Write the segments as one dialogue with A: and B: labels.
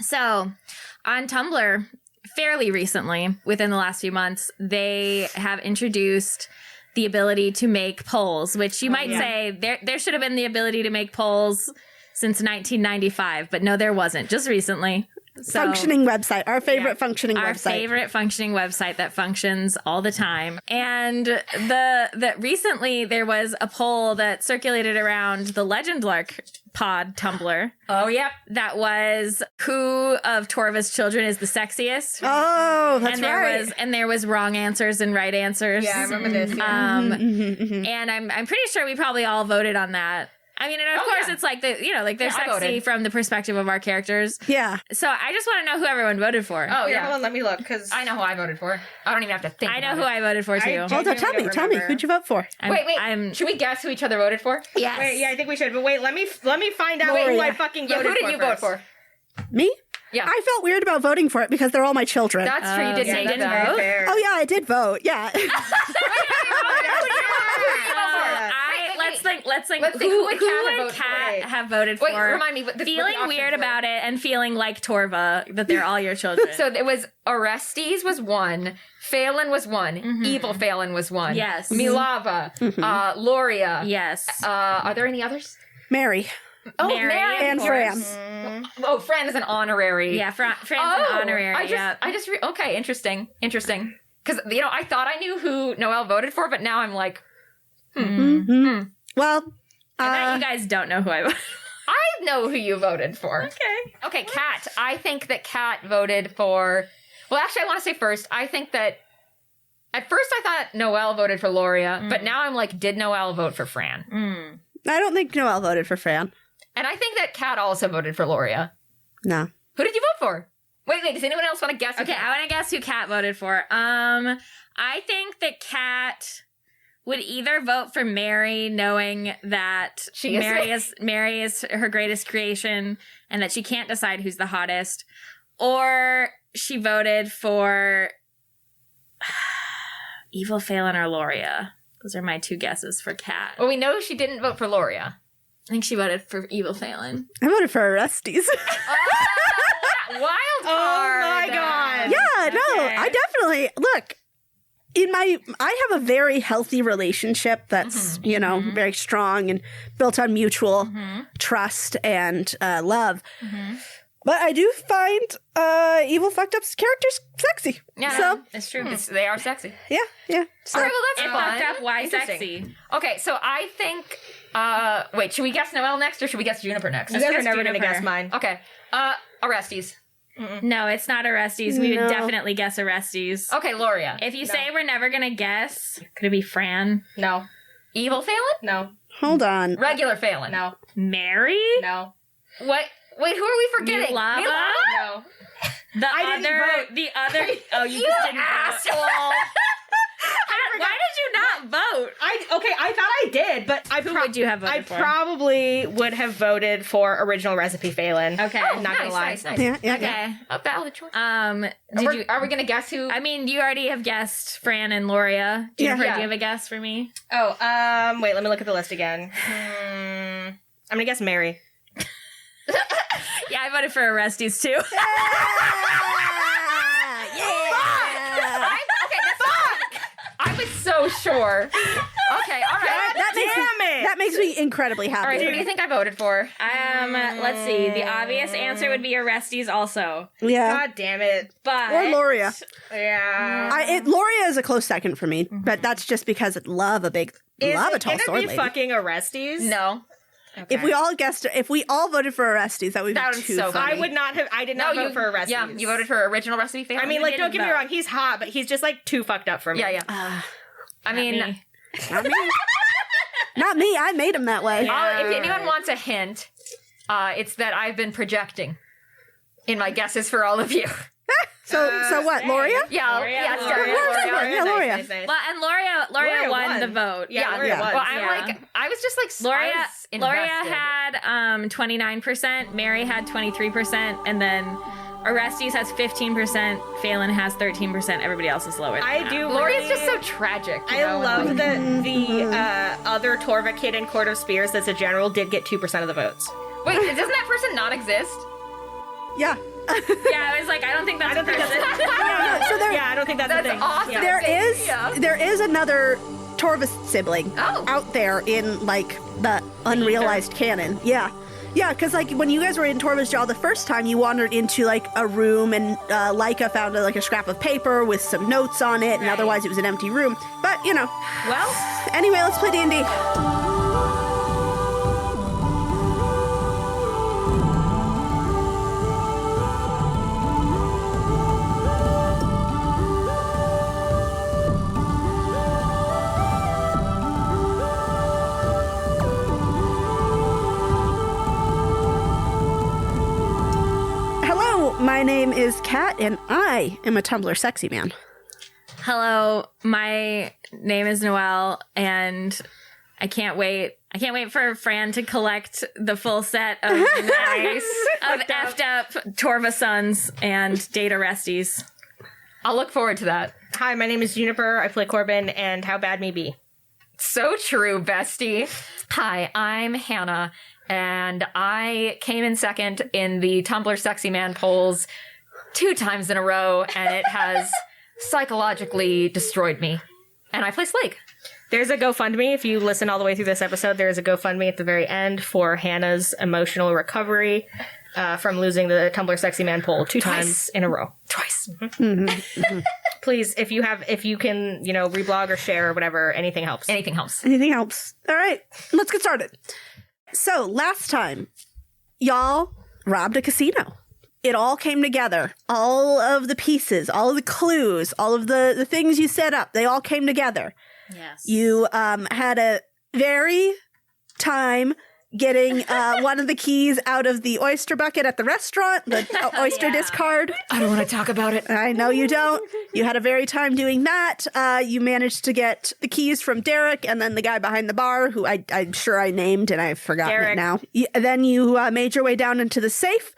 A: So on Tumblr, fairly recently, within the last few months, they have introduced the ability to make polls, which you might say there should have been the ability to make polls since 1995, but no, there wasn't. Just recently. So,
B: functioning website. Our favorite functioning website.
A: Our favorite functioning website that functions all the time. And the recently there was a poll that circulated around the Legend Lark pod Tumblr.
C: Oh, yeah.
A: That was who of Torva's children is the sexiest.
B: Oh, that's
A: and there was wrong answers and right answers.
C: Yeah, I remember this. Yeah.
A: And I'm pretty sure we probably all voted on that. I mean, and of course, it's like they're sexy from the perspective of our characters.
B: Yeah.
A: So I just want to know who everyone voted for.
C: Oh, yeah.
D: Hold on, let me look, because
C: I know who I voted for. I don't even have to think.
A: I know who I voted for too.
B: Well, tell me, who'd you vote for?
C: Wait. Should we guess who each other voted for?
A: Yes.
D: Wait, yeah, I think we should. But wait, let me find out who I fucking
C: Yeah,
D: voted for.
C: who did you vote for?
B: Me?
C: Yeah.
B: I felt weird about voting for it because they're all my children.
C: That's true. You did say you didn't vote.
D: Fair.
B: Oh, yeah, I did vote. Yeah.
A: Let's think.
C: Let's think. Who would
A: Kat have voted for?
C: Wait, remind me.
A: Feeling weird about it and feeling like Torva, that they're all your children.
C: So it was Orestes was one, Phelan was one, Evil Phelan was one.
A: Yes.
C: Milava, Loria.
A: Yes.
C: Are there any others?
B: Mary.
C: Oh,
A: Mary,
B: and
A: of
B: Fran.
A: course.
C: Oh, Fran is an honorary.
A: Yeah, Fran's an honorary.
C: Okay, interesting. Because, I thought I knew who Noelle voted for, but now I'm like,
B: Well,
A: I bet you guys don't know who I voted for.
C: I know who you voted for. Okay, Kat. I think that Kat voted for... Well, actually, I want to say first, I think that... At first, I thought Noelle voted for Loria, but now I'm like, did Noelle vote for Fran?
B: I don't think Noelle voted for Fran.
C: And I think that Kat also voted for Loria.
B: No.
C: Who did you vote for? Wait, does anyone else want to guess?
A: Okay, I want to guess who Kat voted for. I think that Kat would either vote for Mary, knowing that Mary is her greatest creation and that she can't decide who's the hottest, or she voted for Evil Phelan or Loria. Those are my two guesses for Kat.
C: Well, we know she didn't vote for Loria.
A: I think she voted for Evil Phelan.
B: I voted for Orestes.
C: Wild card.
D: Oh my god.
B: Yeah, no, I definitely look. I have a very healthy relationship that's, very strong and built on mutual trust and love. But I do find Evil Fucked Up's characters sexy.
C: Yeah,
B: so
A: It's true.
C: they are sexy.
B: yeah. So,
C: All right, well, that's fun.
A: Fucked up, why
C: Interesting.
A: sexy?
C: Okay, so I think... wait, should we guess Noelle next or should we guess Juniper next?
D: You guys are
A: guess
D: never going to
A: Juniper.
D: guess mine.
C: Okay. Orestes.
A: No, it's not Orestes. We would
B: No.
A: definitely guess Orestes.
C: Okay, Loria.
A: If you say we're never gonna guess, could it be Fran?
D: No.
C: Evil Phelan?
D: No.
B: hold on.
C: Regular Phelan?
D: No.
A: Mary?
D: No.
C: What? Wait, who are we forgetting?
A: Milava?
D: No.
A: The
D: didn't vote.
A: other. Oh, you
C: You
A: just didn't
C: asshole!
A: vote. Why did you not vote?
D: I thought I did, but
A: Who would you have voted for?
D: probably would have voted for original recipe Phelan.
A: Okay.
D: Not gonna lie.
C: Nice.
B: Yeah.
A: Okay.
C: A valid choice.
A: Are
C: we gonna guess who?
A: I mean, you already have guessed Fran and Loria. Jennifer,
C: Yeah.
A: do you have a guess for me?
D: Oh, wait, let me look at the list again. I'm gonna guess Mary.
A: Yeah, I voted for Orestes too.
C: I was so sure. Okay, all right.
B: That makes me incredibly happy.
C: All right, who do you think I voted for?
A: Let's see. The obvious answer would be Orestes also.
B: Yeah.
D: God damn it.
A: But
B: Or Loria.
D: Yeah.
B: Loria is a close second for me, but that's just because I love a tall sword
D: be
B: lady.
D: fucking Orestes?
C: No.
D: Okay.
B: If we all voted for Orestes, that would
C: That
B: be
C: would
B: too
C: be so
B: funny.
D: I would not have. I did not vote for Orestes.
C: Yeah, you voted for original recipe Phelan.
D: I mean,
A: You
D: like, don't
A: didn't
D: get me
A: vote.
D: wrong. He's hot, but he's just like too fucked up for me.
C: yeah. I mean,
A: me.
B: Not me. Not me. I made him that way.
C: if anyone wants a hint, it's that I've been projecting in my guesses for all of you.
B: So what, Loria?
C: Yeah,
A: Loria.
B: Yeah, Loria.
D: Nice.
A: Well, and Loria won the vote.
D: Yeah, Loria won.
C: Well, I'm
A: Yeah.
C: like, I was just like,
A: Loria
C: I was invested.
A: had 29%, Mary had 23%, and then Orestes has 15%, Phelan has 13%, everybody else is lower than
D: I
A: that.
D: do.
C: Lori's
D: really-
C: just so tragic. You
D: I
C: know?
D: love
C: Like,
D: the other Torva kid in Court of Spears that's a general did get 2% of the votes.
C: Wait, doesn't that person not exist?
B: Yeah.
A: Yeah, I was like, I don't think that's a person.
D: I don't think that's a thing.
C: Awesome.
D: Yeah.
B: There is another Torvus sibling out there in like the unrealized canon. Yeah. Yeah, because like when you guys were in Torvus Jaw the first time, you wandered into like a room and Leica found like a scrap of paper with some notes on it, and otherwise it was an empty room. But you know.
A: Well,
B: Anyway, let's play D&D. My name is Kat, and I am a Tumblr sexy man.
A: hello, my name is Noelle, and I can't wait. I can't wait for Fran to collect the full set of effed up Torva Sons and Data Resties.
C: I'll look forward to that.
D: Hi, my name is Juniper. I play Corbin, and how bad may be.
C: So true, bestie. Hi, I'm Hannah, and I came in second in the Tumblr Sexy Man polls 2 times in a row, and it has psychologically destroyed me. And I play Slake.
D: There's a GoFundMe. If you listen all the way through this episode, there is a GoFundMe at the very end for Hannah's emotional recovery from losing the Tumblr Sexy Man poll 2 times in a row.
C: Twice.
D: Mm-hmm. Mm-hmm. Please, if you can, reblog or share or whatever, anything helps.
C: Anything helps.
B: Anything helps. All right, let's get started. So last time, y'all robbed a casino. It all came together. All of the pieces, all of the clues, all of the things you set up, they all came together.
A: Yes.
B: You had a very time getting one of the keys out of the oyster bucket at the restaurant, the oyster discard.
C: I don't want to talk about it.
B: I know you don't. You had a very time doing that. You managed to get the keys from Derek and then the guy behind the bar, who I'm sure I named and I've forgotten
A: Derek.
B: it now. Then you made your way down into the safe,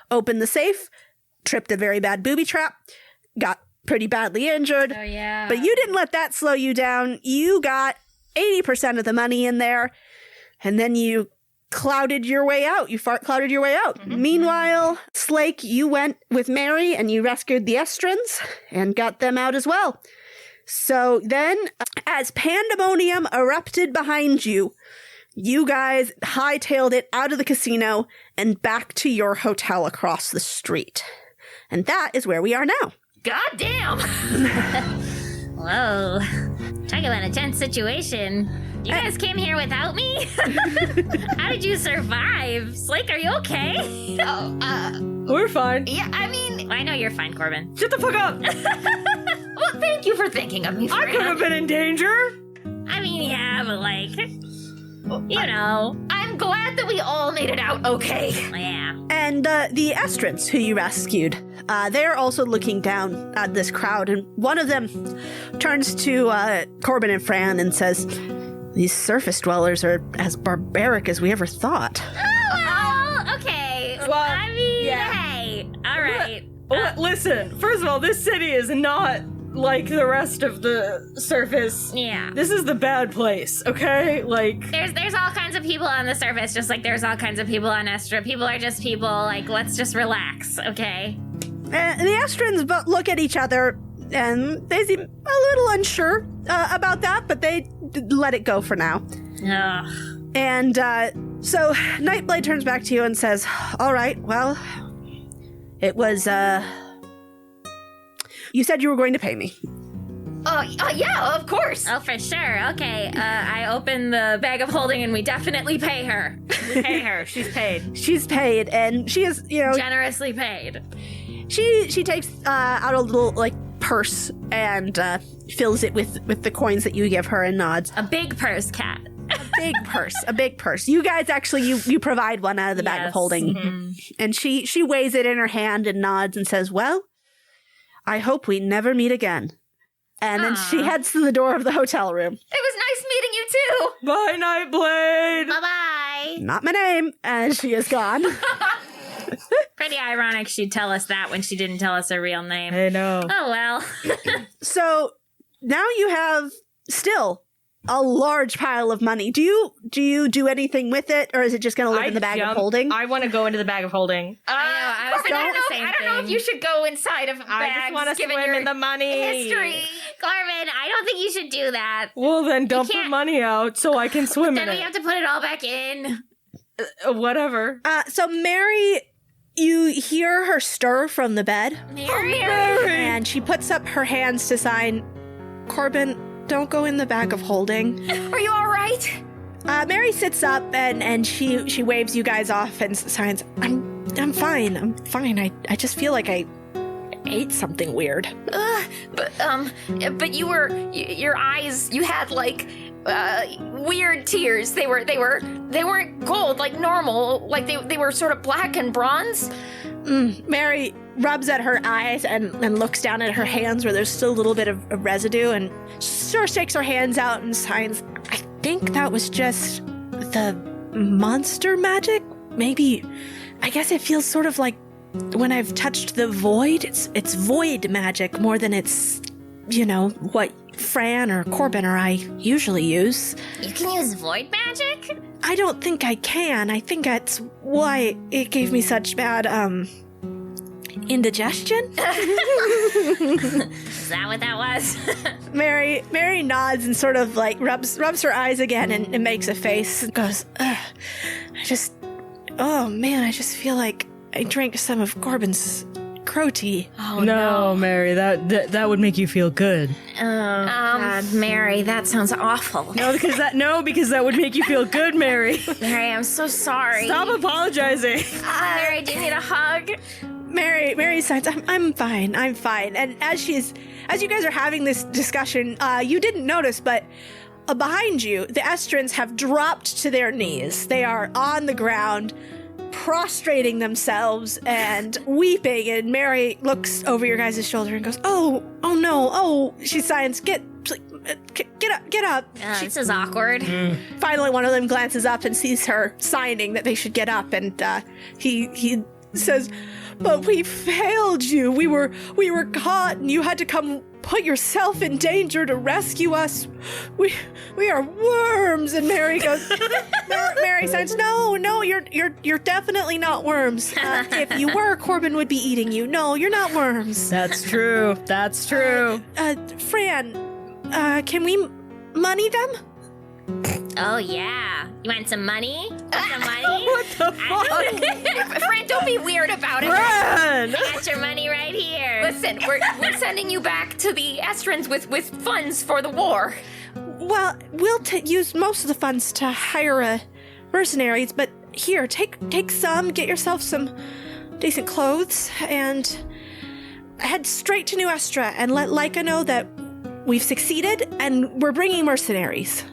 B: opened the safe, tripped a very bad booby trap, got pretty badly injured.
A: Oh, yeah.
B: But you didn't let that slow you down. You got 80% of the money in there, and then you clouded your way out. You clouded your way out. Mm-hmm. Meanwhile, Slake, you went with Mary and you rescued the Estrins and got them out as well. So then, as pandemonium erupted behind you, you guys hightailed it out of the casino and back to your hotel across the street. And that is where we are now.
C: God damn!
A: Whoa. Talk about a tense situation. You guys came here without me? How did you survive? Slake, are you okay?
D: We're fine.
C: Yeah, I mean...
A: I know you're fine, Corbin.
D: Shut the fuck up!
C: Well, thank you for thinking of me,
D: I
C: Fran.
D: could have been in danger!
A: I mean, yeah, but
C: I'm glad that we all made it out okay.
A: Yeah.
B: And the Estrins, who you rescued, they're also looking down at this crowd, and one of them turns to Corbin and Fran and says, "These surface dwellers are as barbaric as we ever thought."
A: Oh, well, okay.
D: Well,
A: I mean,
D: yeah.
A: hey, all right.
D: Listen, first of all, this city is not like the rest of the surface.
A: Yeah.
D: This is the bad place, okay? Like...
A: There's all kinds of people on the surface, just like there's all kinds of people on Estra. People are just people. Like, let's just relax, okay?
B: And the Estrins look at each other, and they seem a little unsure about that, but they let it go for now.
A: Ugh.
B: And so Nightblade turns back to you and says, "All right, well, it was, you said you were going to pay me."
C: Yeah, of course.
A: Oh, for sure. Okay. I open the bag of holding, and we definitely pay her.
D: We pay her. She's paid.
B: She's paid, and she is,
A: Generously paid.
B: She takes out a little purse and fills it with the coins that you give her and nods.
A: A big purse, Cat.
B: A big purse. You guys actually you provide one out of the bag of holding, and she weighs it in her hand and nods and says, "Well, I hope we never meet again." And then she heads to the door of the hotel room.
C: It was nice meeting you too.
D: Bye, Nightblade!
A: Bye-bye.
B: Not my name, and she is gone.
A: Pretty ironic she'd tell us that when she didn't tell us her real name.
D: I know.
A: Oh, well.
B: So now you have still a large pile of money. Do you do anything with it, or is it just going to live in the bag of holding?
D: I want to go into the bag of holding.
A: I was thinking the same thing.
C: I don't know if you should go inside of bags.
D: I just want to swim in the money.
C: History.
A: Corbin, I don't think you should do that.
D: Well, then dump the money out so I can swim in
A: Then we
D: it.
A: have to put it all back in.
D: Whatever.
B: So Mary, you hear her stir from the bed.
A: Mary.
B: And she puts up her hands to sign, Corbin, don't go in the bag of holding.
C: Are you all right?
B: Mary sits up and she waves you guys off and signs, I'm fine. I'm fine. I just feel like I ate something weird.
C: But your eyes, you had like weird tears. They weren't gold like normal. Like they were sort of black and bronze.
B: Mary rubs at her eyes and looks down at her hands where there's still a little bit of residue and sort of shakes her hands out and signs, I think that was just the monster magic. Maybe, I guess it feels sort of like when I've touched the void, it's void magic more than it's, what Fran or Corbin or I usually use.
A: You can use void magic?
B: I don't think I can. I think that's why it gave me such bad, indigestion?
A: Is that what that was?
B: Mary nods and sort of like rubs her eyes again and makes a face and goes, I just feel like I drank some of Corbin's crow tea.
A: Oh
E: no, Mary, that would make you feel good.
A: God, Mary, that sounds awful.
E: No, because that would make you feel good, Mary.
A: Mary, I'm so sorry.
E: Stop apologizing.
A: Mary, do you need a hug?
B: Mary says, I'm fine. And as you guys are having this discussion, you didn't notice, but behind you, the Estrins have dropped to their knees. They are on the ground, prostrating themselves and weeping. And Mary looks over your guys' shoulder and goes, oh no. She signs, get up.
A: This is awkward.
B: Finally, one of them glances up and sees her signing that they should get up. And he says, but we failed you. We were caught, and you had to come put yourself in danger to rescue us. We are worms. And Mary goes, Mary says, no, you're definitely not worms. If you were, Corbin would be eating you. No, you're not worms.
E: That's true.
B: Fran, can we money them?
A: Oh, yeah. You want some money? Some money?
E: What the fuck?
C: Fran, don't be weird about it.
E: Run!
A: I got your money right here.
C: Listen, we're sending you back to the Estrins with funds for the war.
B: Well, we'll use most of the funds to hire mercenaries, but here, take some, get yourself some decent clothes, and head straight to New Estra and let Leica know that we've succeeded and we're bringing mercenaries.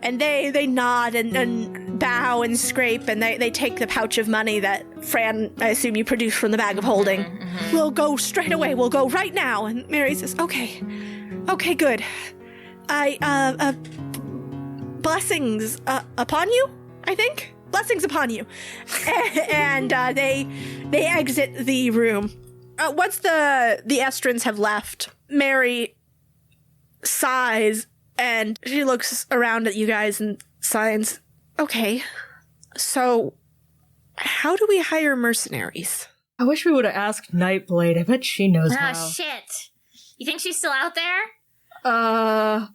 B: And they nod and bow and scrape, and they take the pouch of money that Fran, I assume you produced from the bag of holding. We'll go straight away. We'll go right now. And Mary says, okay, good. Blessings upon you, I think. Blessings upon you. And they exit the room. Once the Estrins have left, Mary sighs. And she looks around at you guys and signs, okay, so how do we hire mercenaries?
E: I wish we would have asked Nightblade. I bet she knows how.
A: Oh, shit. You think she's still out there?
C: I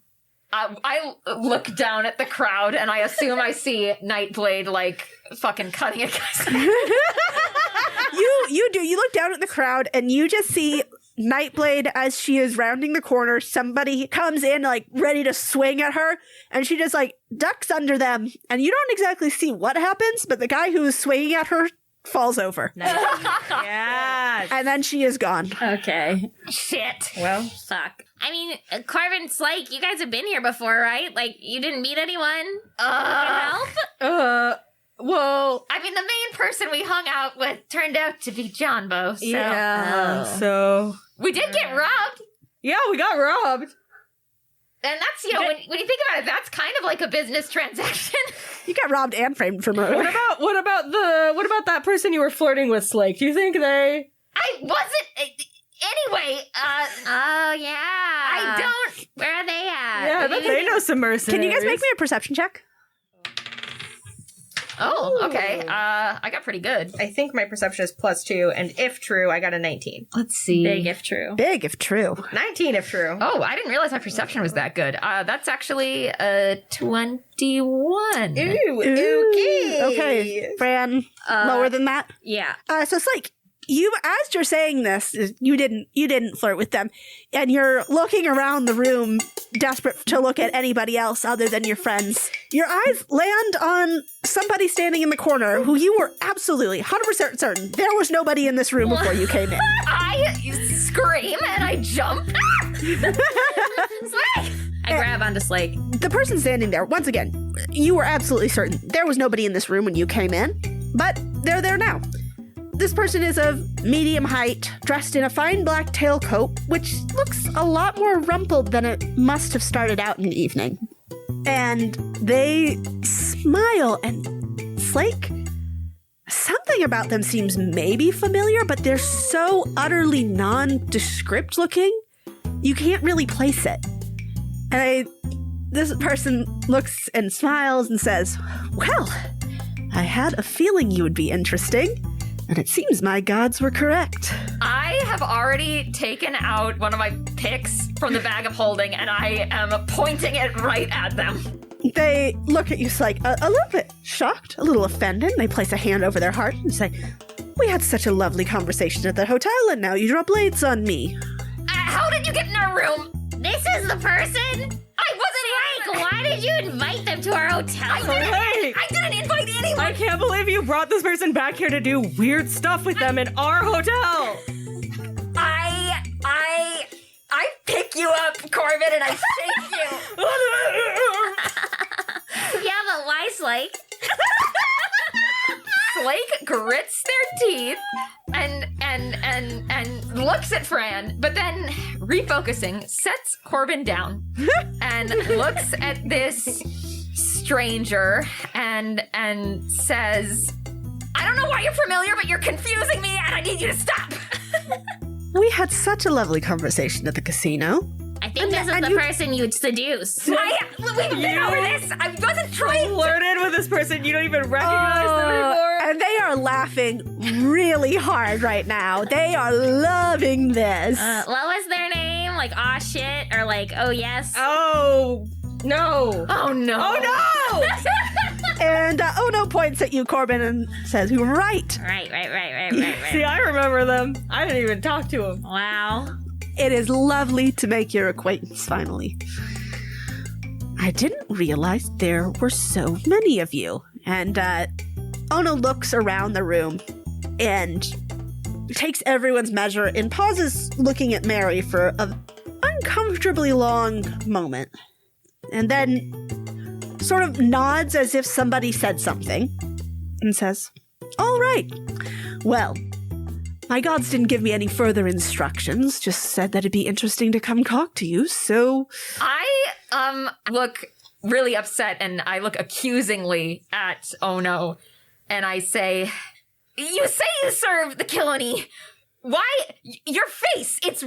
C: look down at the crowd and I assume I see Nightblade like fucking cutting a guy's
B: You do. You look down at the crowd and you just see Nightblade as she is rounding the corner. Somebody comes in like ready to swing at her, and she just like ducks under them, and you don't exactly see what happens, but the guy who is swinging at her falls over.
D: Nice. Yes.
B: And then she is gone.
A: Okay.
C: shit.
D: Well,
A: Fuck. I mean, Corbin's like, you guys have been here before, right? Like, you didn't meet anyone? Help?
E: Well,
C: I mean, the main person we hung out with turned out to be Johnbo, so
E: yeah.
A: Oh.
E: So
C: we did get robbed.
E: yeah, we got robbed.
C: And that's, when you think about it, that's kind of like a business transaction.
B: You got robbed and framed for murder.
E: What about that person you were flirting with, Slake? Do you think they?
C: I wasn't. Anyway,
A: Oh, yeah.
C: I don't.
A: Where are they at?
E: Yeah, but they know some mercenaries.
B: Can you guys make me a perception check?
C: Oh, okay. I got pretty good.
D: I think my perception is +2, and if true, I got a 19.
C: Let's see.
A: Big if true.
B: Big if true.
D: 19 if true.
C: Oh, I didn't realize my perception was that good. That's actually a 21.
D: Ooh,
B: Okay, Fran, lower than that.
A: Yeah.
B: So it's like you, as you're saying this, you didn't flirt with them, and you're looking around the room, desperate to look at anybody else other than your friends. Your eyes land on somebody standing in the corner who you were absolutely 100% certain there was nobody in this room before you came in.
C: I scream and I jump.
A: I grab onto Slake.
B: The person standing there, once again, you were absolutely certain there was nobody in this room when you came in, but they're there now. This person is of medium height, dressed in a fine black tailcoat, which looks a lot more rumpled than it must have started out in the evening. And they smile, and Slake, something about them seems maybe familiar, but they're so utterly nondescript looking, you can't really place it. And this person looks and smiles and says, "Well, I had a feeling you would be interesting. And it seems my gods were correct."
C: I have already taken out one of my picks from the bag of holding and I am pointing it right at them.
B: They look at you like a little bit shocked, a little offended. They place a hand over their heart and say, "We had such a lovely conversation at the hotel and now you draw blades on me."
C: How did you get in our room?
A: This is the person?
C: I wasn't
A: Like, why did you invite them to our hotel?
E: Wait,
C: I didn't invite anyone.
E: I can't believe you brought this person back here to do weird stuff with them in our hotel.
C: I pick you up, Corbin, and I shake you.
A: Yeah, but why, Slake?
C: Slake grits their teeth and looks at Fran, but then refocusing, sets Corbin down and looks at this stranger and says, "I don't know why you're familiar, but you're confusing me and I need you to stop."
B: We had such a lovely conversation at the casino.
A: I think this is the person you'd seduce.
C: We've been over this. I wasn't trying to.
E: Flirted with this person you don't even recognize them anymore.
B: And they are laughing really hard right now. They are loving this.
A: What was their name? Like, aw shit? Or like, oh yes?
E: Oh, no.
C: Oh no.
E: Oh, no!
B: And Ono points at you, Corbin, and says, "Right.
A: Right.
E: See, I remember them. I didn't even talk to them.
A: Wow.
B: It is lovely to make your acquaintance finally. I didn't realize there were so many of you." And Ono looks around the room and takes everyone's measure and pauses looking at Mary for an uncomfortably long moment. And then sort of nods as if somebody said something and says, "All right. Well, my gods didn't give me any further instructions, just said that it'd be interesting to come talk to you, so..."
C: I look really upset and I look accusingly at Ono and I say, "You say you serve the Killeney. Why your face? It's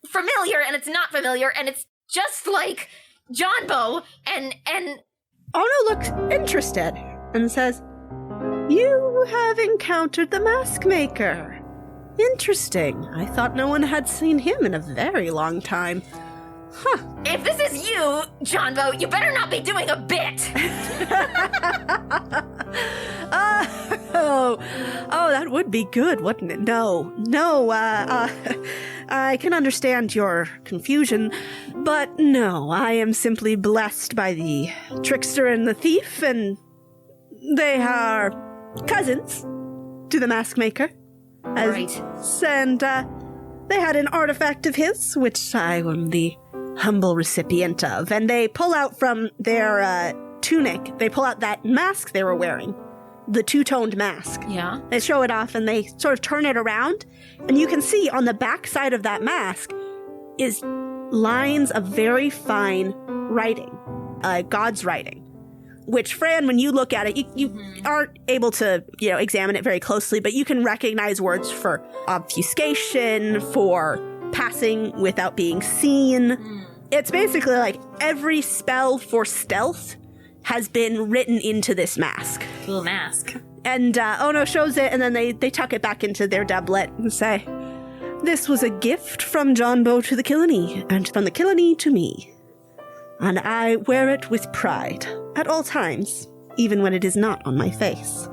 C: familiar and it's not familiar and it's just like John Bow and
B: Ono looks interested and says, "You have encountered the Mask Maker. Interesting. I thought no one had seen him in a very long time. Huh."
C: if this is you, John Bow, you better not be doing a bit."
B: Oh, that would be good, wouldn't it? No, I can understand your confusion, but no, I am simply blessed by the trickster and the thief, and they are cousins to the Mask Maker.
C: Right.
B: And they had an artifact of his, which I am the humble recipient of, and they pull out from their tunic, they pull out that mask they were wearing. The two-toned mask.
C: Yeah.
B: They show it off and they sort of turn it around, and you can see on the back side of that mask is lines of very fine writing, God's writing. which, Fran, when you look at it, you aren't able to, examine it very closely, but you can recognize words for obfuscation, for passing without being seen. It's basically like every spell for stealth has been written into this mask.
A: Cool mask.
B: And Ono shows it, and then they tuck it back into their doublet and say, "This was a gift from Johnbo to the Killany, and from the Killany to me. And I wear it with pride at all times, even when it is not on my face."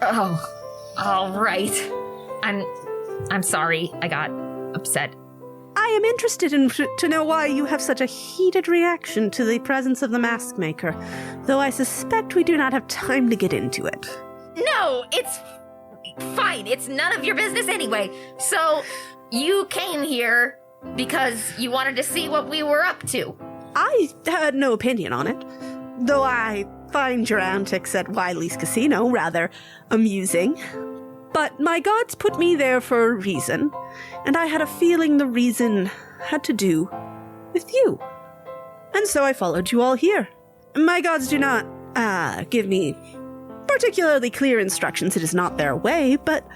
C: Oh, all right. I'm sorry. I got upset.
B: I am interested to know why you have such a heated reaction to the presence of the mask maker, though I suspect we do not have time to get into it.
C: No, it's fine. It's none of your business anyway. So, you came here because you wanted to see what we were up to.
B: I had no opinion on it, though I find your antics at Wiley's Casino rather amusing. But my gods put me there for a reason, and I had a feeling the reason had to do with you. And so I followed you all here. My gods do not, give me particularly clear instructions. It is not their way, but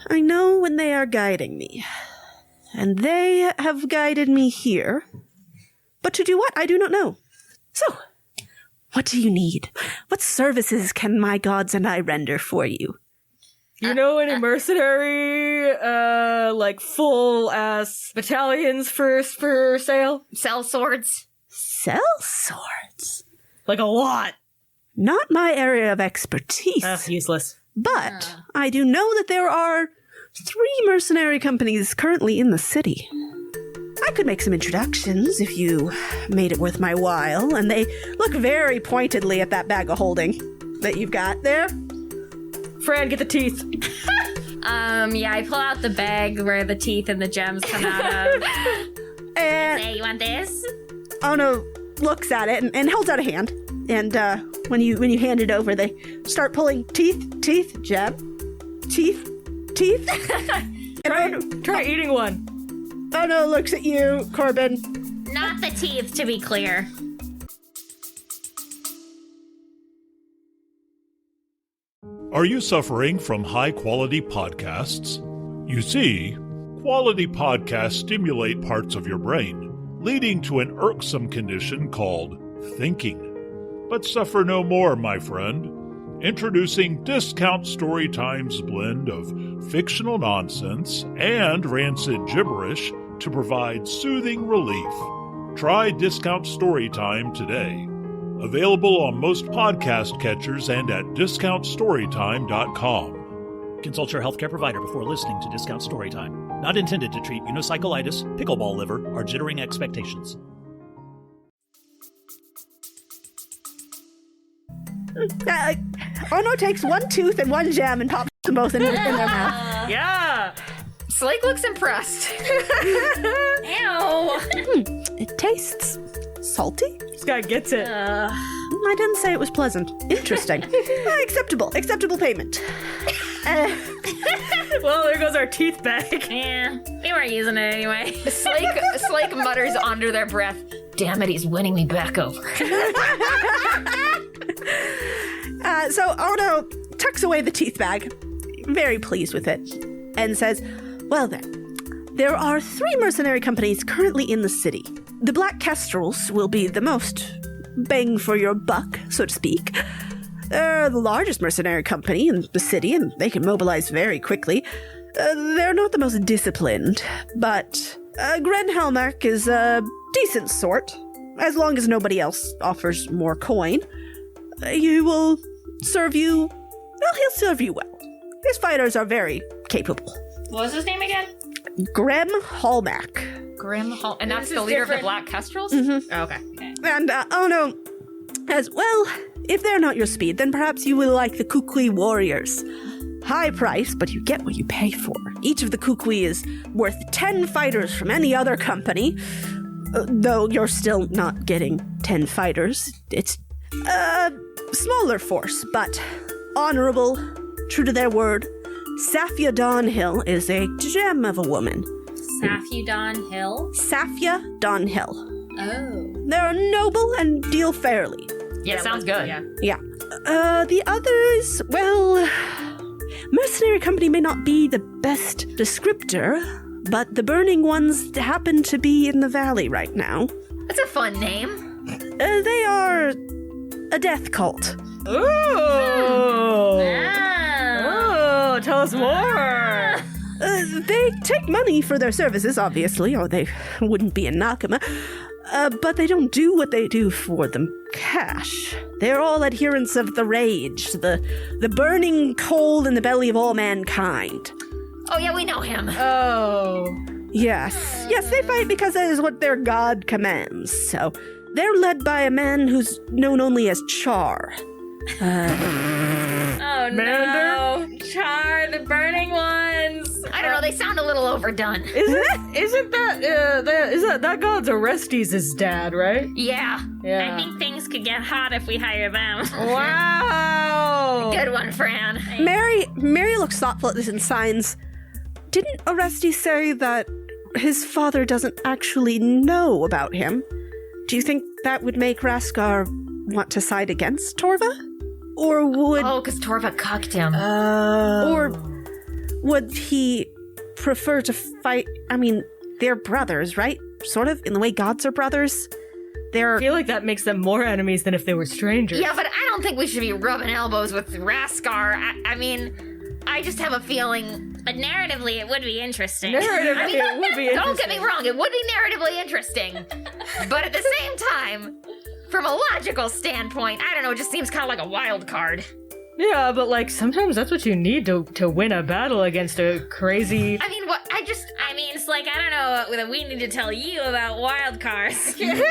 B: I know when they are guiding me. And they have guided me here. But to do what, I do not know. So, what do you need? What services can my gods and I render for you?
E: You know any mercenary, full-ass battalions for sale?
C: Sell swords?
B: Sell swords?
E: Like a lot.
B: Not my area of expertise.
E: Useless.
B: But I do know that there are 3 mercenary companies currently in the city. I could make some introductions if you made it worth my while, and they look very pointedly at that bag of holding that you've got there.
E: Fran, get the teeth.
A: Yeah, I pull out the bag where the teeth and the gems come out of.
B: And
A: Hey, you want this?
B: Ono looks at it and holds out a hand. And when you hand it over, they start pulling teeth, gem, teeth.
E: Try eating one.
B: Ono looks at you, Corbin.
A: Not the teeth, to be clear.
F: Are you suffering from high-quality podcasts? You see, quality podcasts stimulate parts of your brain, leading to an irksome condition called thinking. But suffer no more, my friend. Introducing Discount Storytime's blend of fictional nonsense and rancid gibberish to provide soothing relief. Try Discount Storytime today. Available on most podcast catchers and at discountstorytime.com.
G: Consult your healthcare provider before listening to Discount Storytime. Not intended to treat unicyclitis, pickleball liver, or jittering expectations.
B: Ono takes 1 tooth and 1 gem and pops them both in their mouth.
E: Yeah.
C: Slake looks impressed.
A: Ew.
B: It tastes salty.
E: This guy gets it.
B: I didn't say it was pleasant. Interesting. Acceptable payment.
E: Well, there goes our teeth bag.
A: Yeah, we weren't using it anyway.
C: Slake mutters under their breath, "Damn it, he's winning me back over."
B: So Ono tucks away the teeth bag, very pleased with it, and says, "Well then, there are 3 mercenary companies currently in the city. The Black Kestrels will be the most bang for your buck, so to speak. They're the largest mercenary company in the city, and they can mobilize very quickly. They're not the most disciplined, but Grenhelmak is a decent sort, as long as nobody else offers more coin. He will serve you... Well, he'll serve you well. His fighters are very capable."
A: What was his name again?
B: Grem Hallmack.
C: Grim Hall. And that's
E: This
C: the
E: is
C: leader of the
E: different.
C: Black Kestrels?
B: Mhm.
C: Oh, okay.
B: And Ono as well, if they're not your speed, then perhaps you will like the Kukui warriors. High price, but you get what you pay for. Each of the Kukui is worth 10 fighters from any other company, though you're still not getting 10 fighters. It's a smaller force, but honorable, true to their word. Safia Dawnhill is a gem of a woman.
A: Safudon Hill?
B: Safia Dawnhill.
A: Oh.
B: They're noble and deal fairly.
C: Yeah, sounds good.
B: Yeah. The others, well, mercenary company may not be the best descriptor, but the burning ones happen to be in the valley right now.
C: That's a fun name.
B: They are a death cult.
E: Ooh. Oh, tell us more.
B: They take money for their services, obviously, or they wouldn't be in Nakama. But they don't do what they do for the cash. They're all adherents of the rage, the burning coal in the belly of all mankind.
C: Oh, yeah, we know him.
E: Oh.
B: Yes, they fight because that is what their god commands. So they're led by a man who's known only as Char.
A: Oh no, Char, the burning ones.
C: I don't know, they sound a little overdone.
E: Isn't that god's Orestes' dad, right?
C: Yeah.
A: I think things could get hot if we hire them.
E: Wow.
C: Good one, Fran.
B: Mary looks thoughtful at this and signs. Didn't Orestes say that his father doesn't actually know about him? Do you think that would make Raskar want to side against Torva? Or would...
C: Oh, because Torva cucked him.
B: Or would he prefer to fight... I mean, they're brothers, right? Sort of, in the way gods are brothers.
E: I feel like that makes them more enemies than if they were strangers.
C: Yeah, but I don't think we should be rubbing elbows with Raskar. I mean, I just have a feeling...
A: But narratively, it would be interesting.
E: It would be interesting.
C: Don't get me wrong, it would be narratively interesting. But at the same time, from a logical standpoint, I don't know, it just seems kind of like a wild card.
E: Yeah, but like sometimes that's what you need to win a battle against a crazy...
A: I mean, it's like, I don't know what we need to tell you about wild cards.
C: Anyway,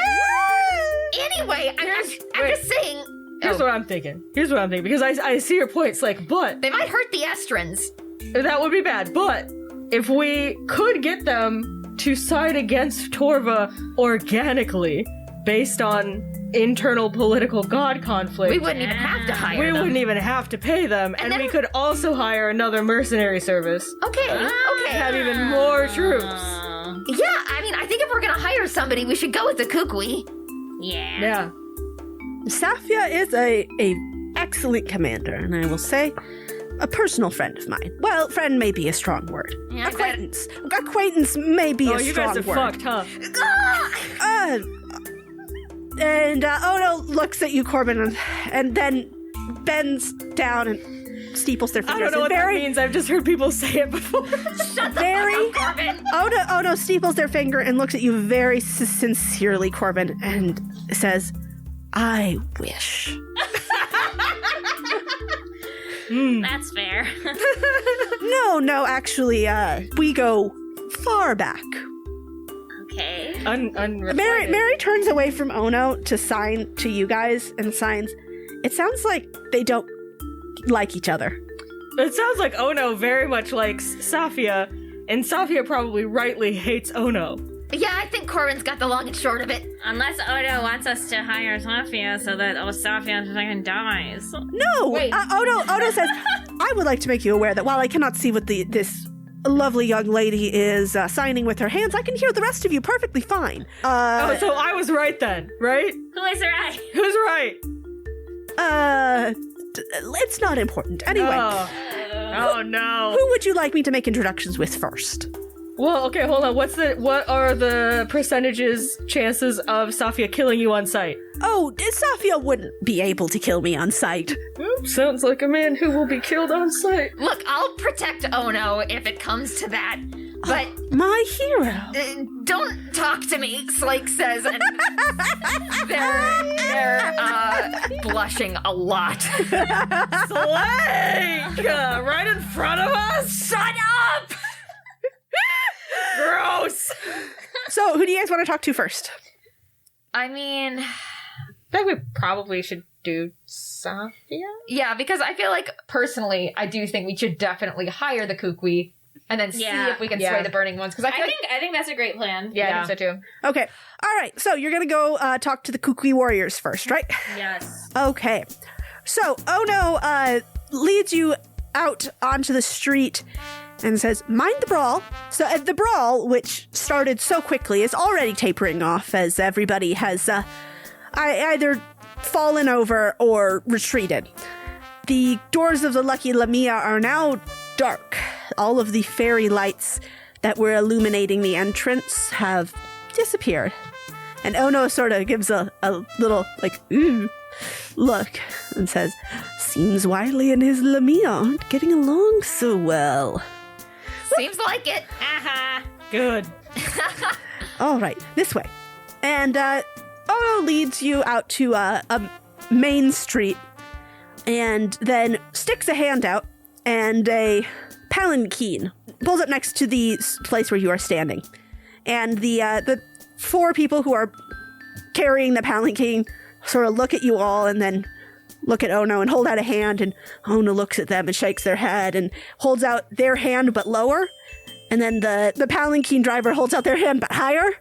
C: I'm just saying...
E: Here's what I'm thinking, because I see your points, like, but...
C: They might hurt the Estrans.
E: That would be bad, but if we could get them to side against Torva organically, based on internal political god conflict...
C: We wouldn't even have to hire them.
E: We wouldn't even have to pay them, and we could also hire another mercenary service.
C: Okay.
E: Have even more troops.
C: Yeah, I mean, I think if we're gonna hire somebody, we should go with the Kukui.
E: Yeah.
B: Safia is a excellent commander, and I will say, a personal friend of mine. Well, friend may be a strong word.
A: Yeah,
B: Acquaintance. Acquaintance may be a strong word.
E: Oh, you guys are fucked, huh?
B: And Ono looks at you, Corbin, and then bends down and steeples their fingers.
E: I don't know what that means. I've just heard people say it before.
C: Shut the fuck up, Corbin.
B: Ono steeples their finger and looks at you very sincerely, Corbin, and says, I wish.
A: That's fair.
B: No, actually, we go far back.
A: Okay.
B: Mary turns away from Ono to sign to you guys and signs. It sounds like they don't like each other.
E: It sounds like Ono very much likes Safia, and Safia probably rightly hates Ono.
C: Yeah, I think Corbin's got the long and short of it.
A: Unless Odo wants us to hire Safia so that Safia fucking dies.
B: No!
C: Wait.
B: Ono says, I would like to make you aware that while I cannot see what this lovely young lady is signing with her hands, I can hear the rest of you perfectly fine.
E: So I was right then, right?
A: Who is right?
E: Who's right?
B: It's not important. Anyway.
E: Oh no.
B: Who would you like me to make introductions with first?
E: Well, okay, hold on. What are the chances of Safia killing you on sight?
B: Oh, Safia wouldn't be able to kill me on sight.
E: Sounds like a man who will be killed on sight.
C: Look, I'll protect Ono if it comes to that, but...
B: My hero.
C: Don't talk to me, Slake says, and they're blushing a lot.
E: Slake! Right in front of us?
C: Shut up!
E: Gross!
B: So, who do you guys want to talk to first?
C: I mean...
D: I think we probably should do Safia.
C: Yeah, because I feel like, personally, I do think we should definitely hire the Kukui and then see if we can sway the burning ones. Because
A: I think that's a great plan.
C: Yeah, I think so too.
B: Okay. All right. So, you're going to go talk to the Kukui warriors first, right?
A: Yes.
B: Okay. So, Ono leads you out onto the street and says, mind the brawl. So the brawl, which started so quickly, is already tapering off as everybody has either fallen over or retreated. The doors of the Lucky Lamia are now dark. All of the fairy lights that were illuminating the entrance have disappeared. And Ono sort of gives a little, like, ooh, look and says, seems Wiley and his Lamia aren't getting along so well.
C: Seems like it.
E: Good.
B: All right, this way. And Ono leads you out to a main street and then sticks a hand out, and a palanquin pulls up next to the place where you are standing. And the 4 people who are carrying the palanquin sort of look at you all and then look at Ono and hold out a hand, and Ono looks at them and shakes their head and holds out their hand but lower. And then the palanquin driver holds out their hand but higher.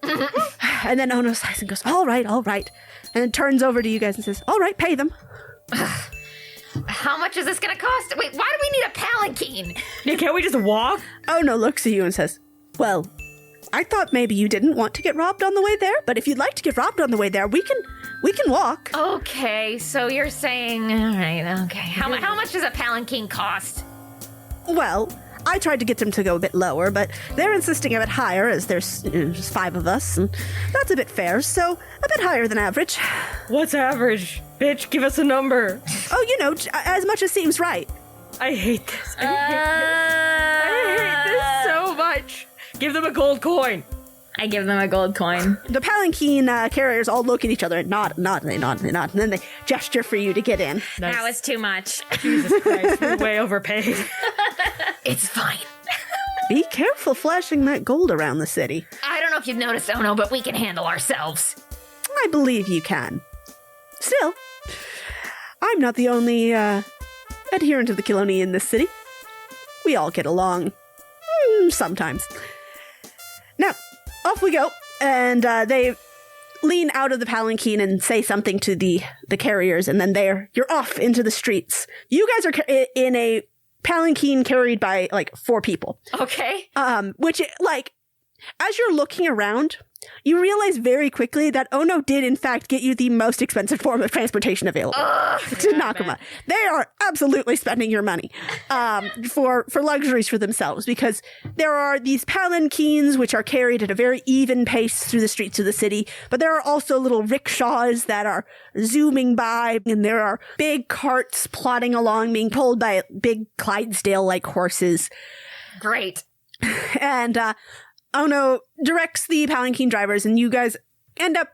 B: And then Ono sighs and goes, all right. And then turns over to you guys and says, all right, pay them.
C: How much is this going to cost? Wait, why do we need a palanquin?
E: Yeah, can't we just walk?
B: Ono looks at you and says, well, I thought maybe you didn't want to get robbed on the way there, but if you'd like to get robbed on the way there, we can walk.
C: Okay, so you're saying, all right, okay. How much does a palanquin cost?
B: Well, I tried to get them to go a bit lower, but they're insisting a bit higher as there's just 5 of us, and that's a bit fair, so a bit higher than average.
E: What's average? Bitch, give us a number.
B: Oh, as much as seems right.
E: I hate this. I hate this so much. Give them a gold coin.
A: I give them a gold coin.
B: The palanquin carriers all look at each other and nod, and then they gesture for you to get in.
E: Nice.
A: That was too much.
E: Jesus Christ, we're way overpaid.
C: It's fine.
B: Be careful flashing that gold around the city.
C: I don't know if you've noticed, Ono, but we can handle ourselves.
B: I believe you can. Still, I'm not the only adherent of the Kiloni in this city. We all get along. Sometimes. Now, off we go. And they lean out of the palanquin and say something to the carriers, and then you're off into the streets. You guys are in a palanquin carried by, 4 people.
C: Okay.
B: Which, as you're looking around, you realize very quickly that Ono did, in fact, get you the most expensive form of transportation available to Nakama. They are absolutely spending your money for luxuries for themselves, because there are these palanquins which are carried at a very even pace through the streets of the city, but there are also little rickshaws that are zooming by, and there are big carts plodding along being pulled by big Clydesdale-like horses.
C: Great.
B: And Ono directs the palanquin drivers, and you guys end up,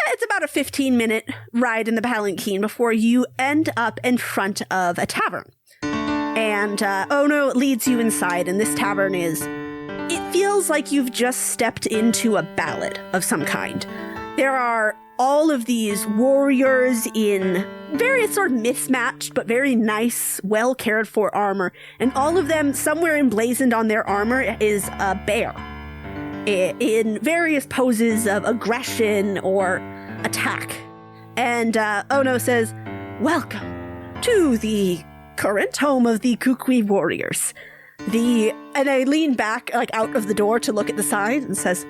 B: it's about a 15-minute ride in the palanquin before you end up in front of a tavern. And Ono leads you inside, and this tavern it feels like you've just stepped into a ballad of some kind. There are all of these warriors in various sort of mismatched but very nice, well cared for armor, and all of them, somewhere emblazoned on their armor is a bear in various poses of aggression or attack. And Ono says, welcome to the current home of the Kukui warriors. And I lean back out of the door to look at the sign and says,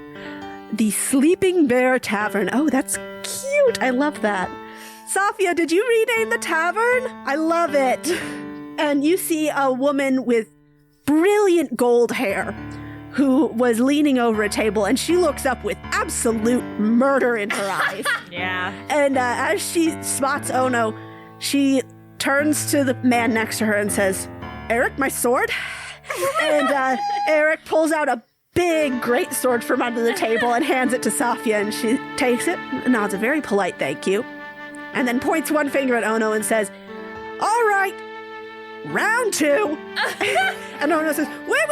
B: the Sleeping Bear Tavern. Oh, that's cute. I love that. Safia, did you rename the tavern? I love it. And you see a woman with brilliant gold hair who was leaning over a table, and she looks up with absolute murder in her eyes.
E: Yeah.
B: And as she spots Ono, she turns to the man next to her and says, Eric, my sword? And Eric pulls out a big greatsword from under the table and hands it to Safia, and she takes it, nods a very polite thank you, and then points one finger at Ono and says, all right, round 2. And Ono says, wait,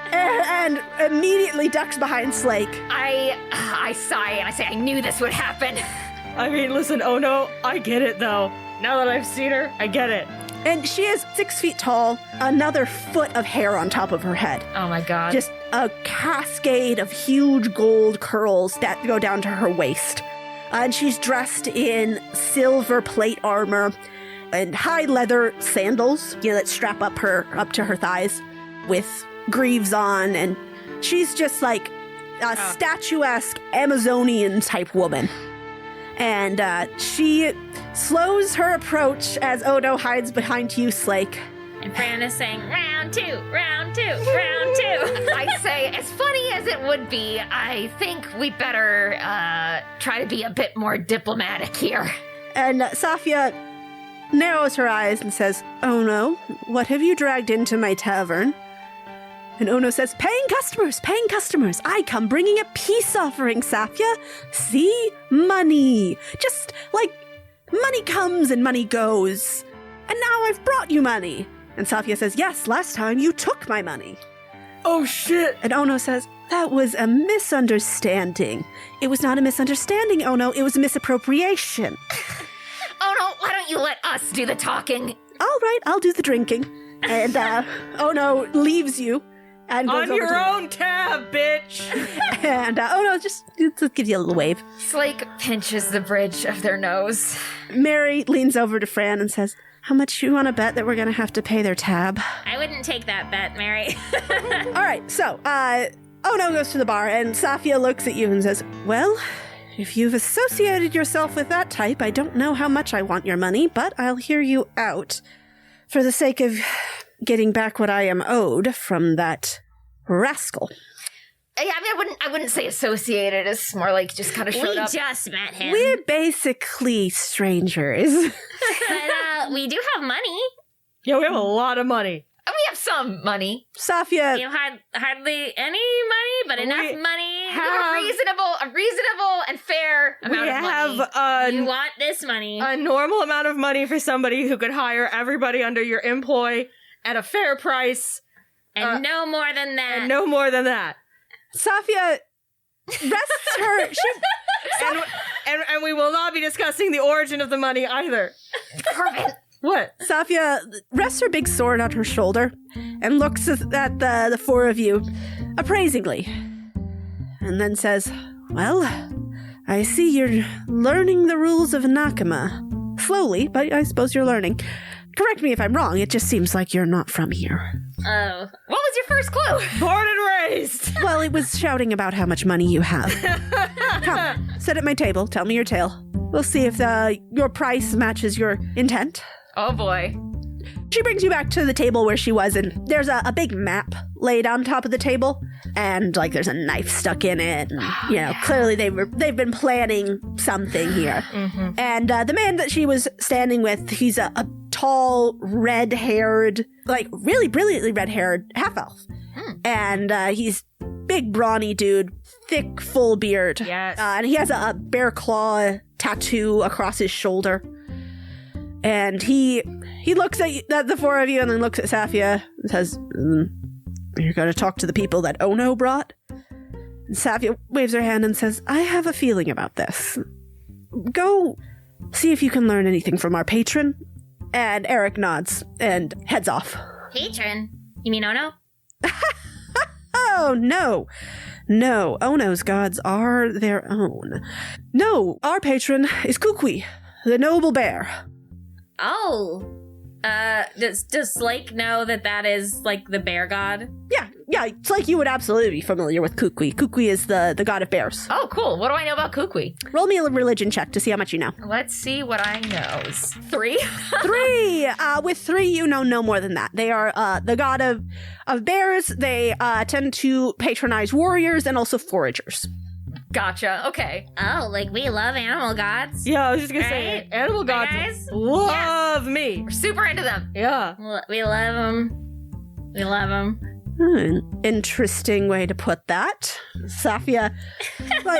B: and immediately ducks behind Slake.
C: I sigh and I say, I knew this would happen.
E: I mean, listen, Ono, I get it, though. Now that I've seen her, I get it.
B: And she is 6 feet tall, another foot of hair on top of her head.
C: Oh my god.
B: Just a cascade of huge gold curls that go down to her waist. And she's dressed in silver plate armor and high leather sandals, that strap up to her thighs with greaves on. And she's just like a statuesque Amazonian type woman. And she slows her approach as Ono hides behind Youslake.
A: And Fran is saying, round two, round two, round two.
C: I say, as funny as it would be, I think we better try to be a bit more diplomatic here.
B: And Safia narrows her eyes and says, Ono, what have you dragged into my tavern? And Ono says, paying customers. I come bringing a peace offering, Safia. See? Money. Just like money comes and money goes. And now I've brought you money. And Safia says, yes, last time you took my money.
E: Oh, shit.
B: And Ono says, that was a misunderstanding. It was not a misunderstanding, Ono. It was a misappropriation.
C: Oh no, why don't you let us do the talking?
B: All right, I'll do the drinking. And Ono leaves you. And goes
E: On your own tab, bitch.
B: And Ono just gives you a little wave.
C: Slake pinches the bridge of their nose.
B: Mary leans over to Fran and says, how much you want to bet that we're going to have to pay their tab?
A: I wouldn't take that bet, Mary.
B: All right, so Ono goes to the bar, and Safia looks at you and says, well, if you've associated yourself with that type, I don't know how much I want your money, but I'll hear you out. For the sake of getting back what I am owed from that rascal.
C: I mean, I wouldn't say associated. It's more like just kind of showed up.
A: We just met him.
B: We're basically strangers.
A: But we do have money.
E: Yeah, we have a lot of money.
C: We have some money.
B: Safia,
A: We have hardly any money, but enough money.
C: A reasonable and fair amount of money.
A: You want this money.
E: A normal amount of money for somebody who could hire everybody under your employ at a fair price.
A: And no more than that.
E: And no more than that.
B: Safia rests her...
E: And we will not be discussing the origin of the money either.
C: Corbin.
E: What?
B: Safia rests her big sword on her shoulder and looks at the four of you appraisingly. And then says, well, I see you're learning the rules of Nakama. Slowly, but I suppose you're learning. Correct me if I'm wrong, it just seems like you're not from here.
A: Oh.
C: What was your first clue?
E: Born and raised.
B: Well, it was shouting about how much money you have. Come, sit at my table, tell me your tale. We'll see if your price matches your intent.
C: Oh boy.
B: She brings you back to the table where she was, and there's a big map laid on top of the table, and like there's a knife stuck in it. And, clearly they've been planning something here. Mm-hmm. And the man that she was standing with, he's a tall, red-haired, like really brilliantly red-haired half-elf. And he's big, brawny dude, thick, full beard.
E: Yes.
B: And he has a bear claw tattoo across his shoulder. And he looks at the four of you and then looks at Safia and says, you're going to talk to the people that Ono brought? And Safia waves her hand and says, I have a feeling about this. Go see if you can learn anything from our patron. And Eric nods and heads off.
A: Patron? You mean Ono?
B: Oh, no. No, Ono's gods are their own. No, our patron is Kukui, the noble bear.
A: Oh. Does Slake know that is like the bear god?
B: Yeah, it's like you would absolutely be familiar with Kukui. Kukui is the god of bears.
C: Oh, cool. What do I know about Kukui?
B: Roll me a religion check to see how much you know.
C: Let's see what I know. 3?
B: 3! With 3, you know no more than that. They are the god of bears. They tend to patronize warriors and also foragers.
C: Gotcha. Okay.
A: Oh, like we love animal gods.
E: Yeah, I was just gonna say,
A: Right?
E: animal gods
A: Guys?
E: love me.
C: We're super into them.
E: Yeah.
A: We love them. We love them.
B: Interesting way to put that. Safia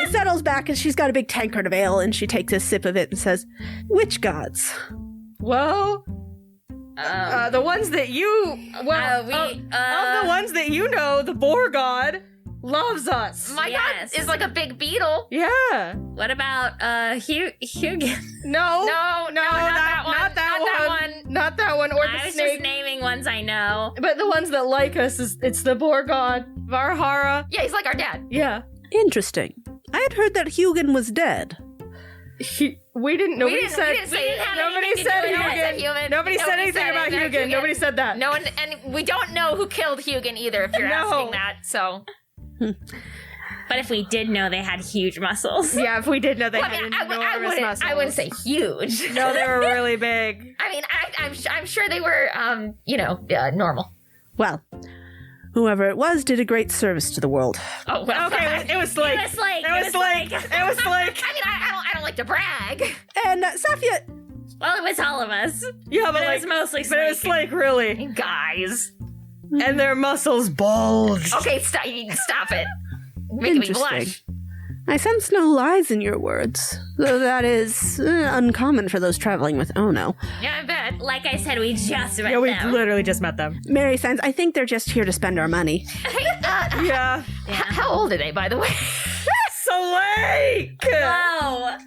B: settles back and she's got a big tankard of ale and she takes a sip of it and says, which gods?
E: Well, the ones that you of the ones that you know, the boar god loves us.
C: My
A: Yes.
C: god is like a big beetle.
E: Yeah.
A: What about Hugin?
E: No,
C: not that one.
E: Not that one. Or
A: I
E: the
A: was
E: snake.
A: just naming ones I know.
E: But the ones that like us it's the boar god, Varhara.
C: Yeah, he's like our dad.
E: Yeah.
B: Interesting. I had heard that Hugin was dead.
E: We didn't. Nobody said.
C: we didn't have
E: Nobody
C: anything to
E: said
C: do with
E: Hugin.
C: Hugin.
E: Nobody said anything about Hugin. Nobody said that.
C: No one, and we don't know who killed Hugin either. If you're
E: No.
C: asking that, so
A: But if we did know they had huge muscles.
D: Yeah, if we did know they
C: Well,
D: had
C: I
D: enormous muscles.
C: wouldn't say huge.
D: No, they were really big.
C: I mean, I'm sure they were, normal.
B: Well, whoever it was did a great service to the world.
C: Oh, well.
D: Okay, it was like...
A: It was like...
D: It was like...
C: I mean, I don't like to brag.
B: And Safia,
A: Well, it was all of us.
D: Yeah,
A: But it was mostly
D: But it was
A: Slake.
D: like, really.
C: Guys.
D: And their muscles bulged.
C: Okay, stop it. Making me
B: interesting.
C: blush.
B: I sense no lies in your words, though that is uncommon for those traveling with Ono.
C: Yeah, I bet.
A: Like I said, we just met
D: Yeah, we
A: them.
D: literally just met them.
B: Mary signs, I think they're just here to spend our money.
C: Hey,
D: Yeah.
C: how old are they, by the way?
D: Slake!
A: Oh.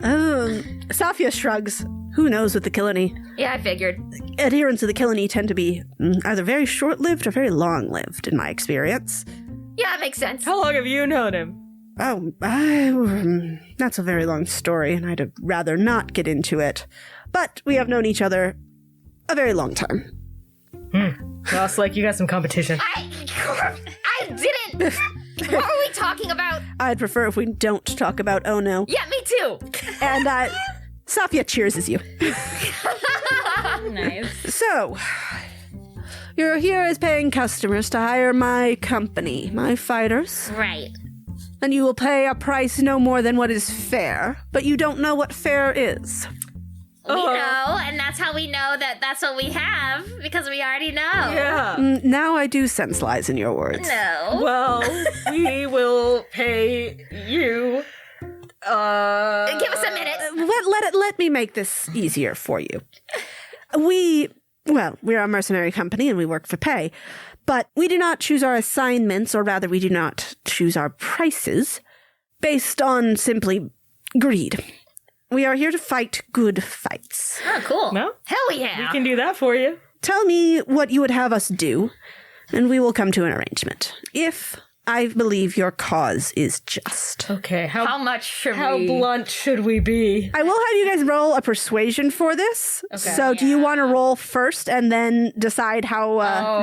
B: Safia shrugs. Who knows with the Killini?
C: Yeah, I figured.
B: Adherents of the Killini tend to be either very short-lived or very long-lived, in my experience.
C: Yeah, it makes sense.
D: How long have you known him?
B: Oh, that's a very long story, and I'd rather not get into it. But we have known each other a very long time.
D: Well, Slake, you got some competition.
C: I didn't. What are we talking about?
B: I'd prefer if we don't talk about Ono.
C: Yeah, me too.
B: And, Safia cheers you.
A: Nice.
B: So, you're here as paying customers to hire my company, my fighters.
A: Right.
B: And you will pay a price no more than what is fair, but you don't know what fair is.
A: We know, and that's how we know that that's what we have, because we already know.
D: Yeah.
B: Now I do sense lies in your words.
A: No.
D: Well, we will pay you.
C: Give us a minute.
B: Let me make this easier for you. We're a mercenary company and we work for pay, but we do not choose our assignments, or rather we do not choose our prices based on simply greed. We are here to fight good fights.
A: Oh, cool.
D: No?
C: Hell yeah.
D: We can do that for you.
B: Tell me what you would have us do, and we will come to an arrangement. If I believe your cause is just.
D: Okay,
C: How much should
D: how
C: we...
D: blunt should we be?
B: I will have you guys roll a persuasion for this.
D: Okay.
B: So do you want to roll first and then decide how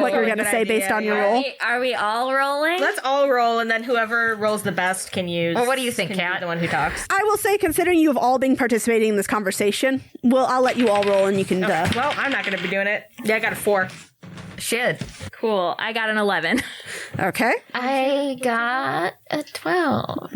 B: what you're going to
D: good
B: say
D: idea,
B: based on your
D: yeah.
B: roll?
A: Are we all rolling?
D: Let's all roll, and then whoever rolls the best can use.
C: Well, what do you think,
D: can be
C: Kat?
D: The one who talks.
B: I will say, considering you have all been participating in this conversation, I'll let you all roll and you can.
D: Well, I'm not going to be doing it. Yeah, I got a 4.
C: Shit.
A: Cool. I got an 11.
B: Okay.
C: I got a 12.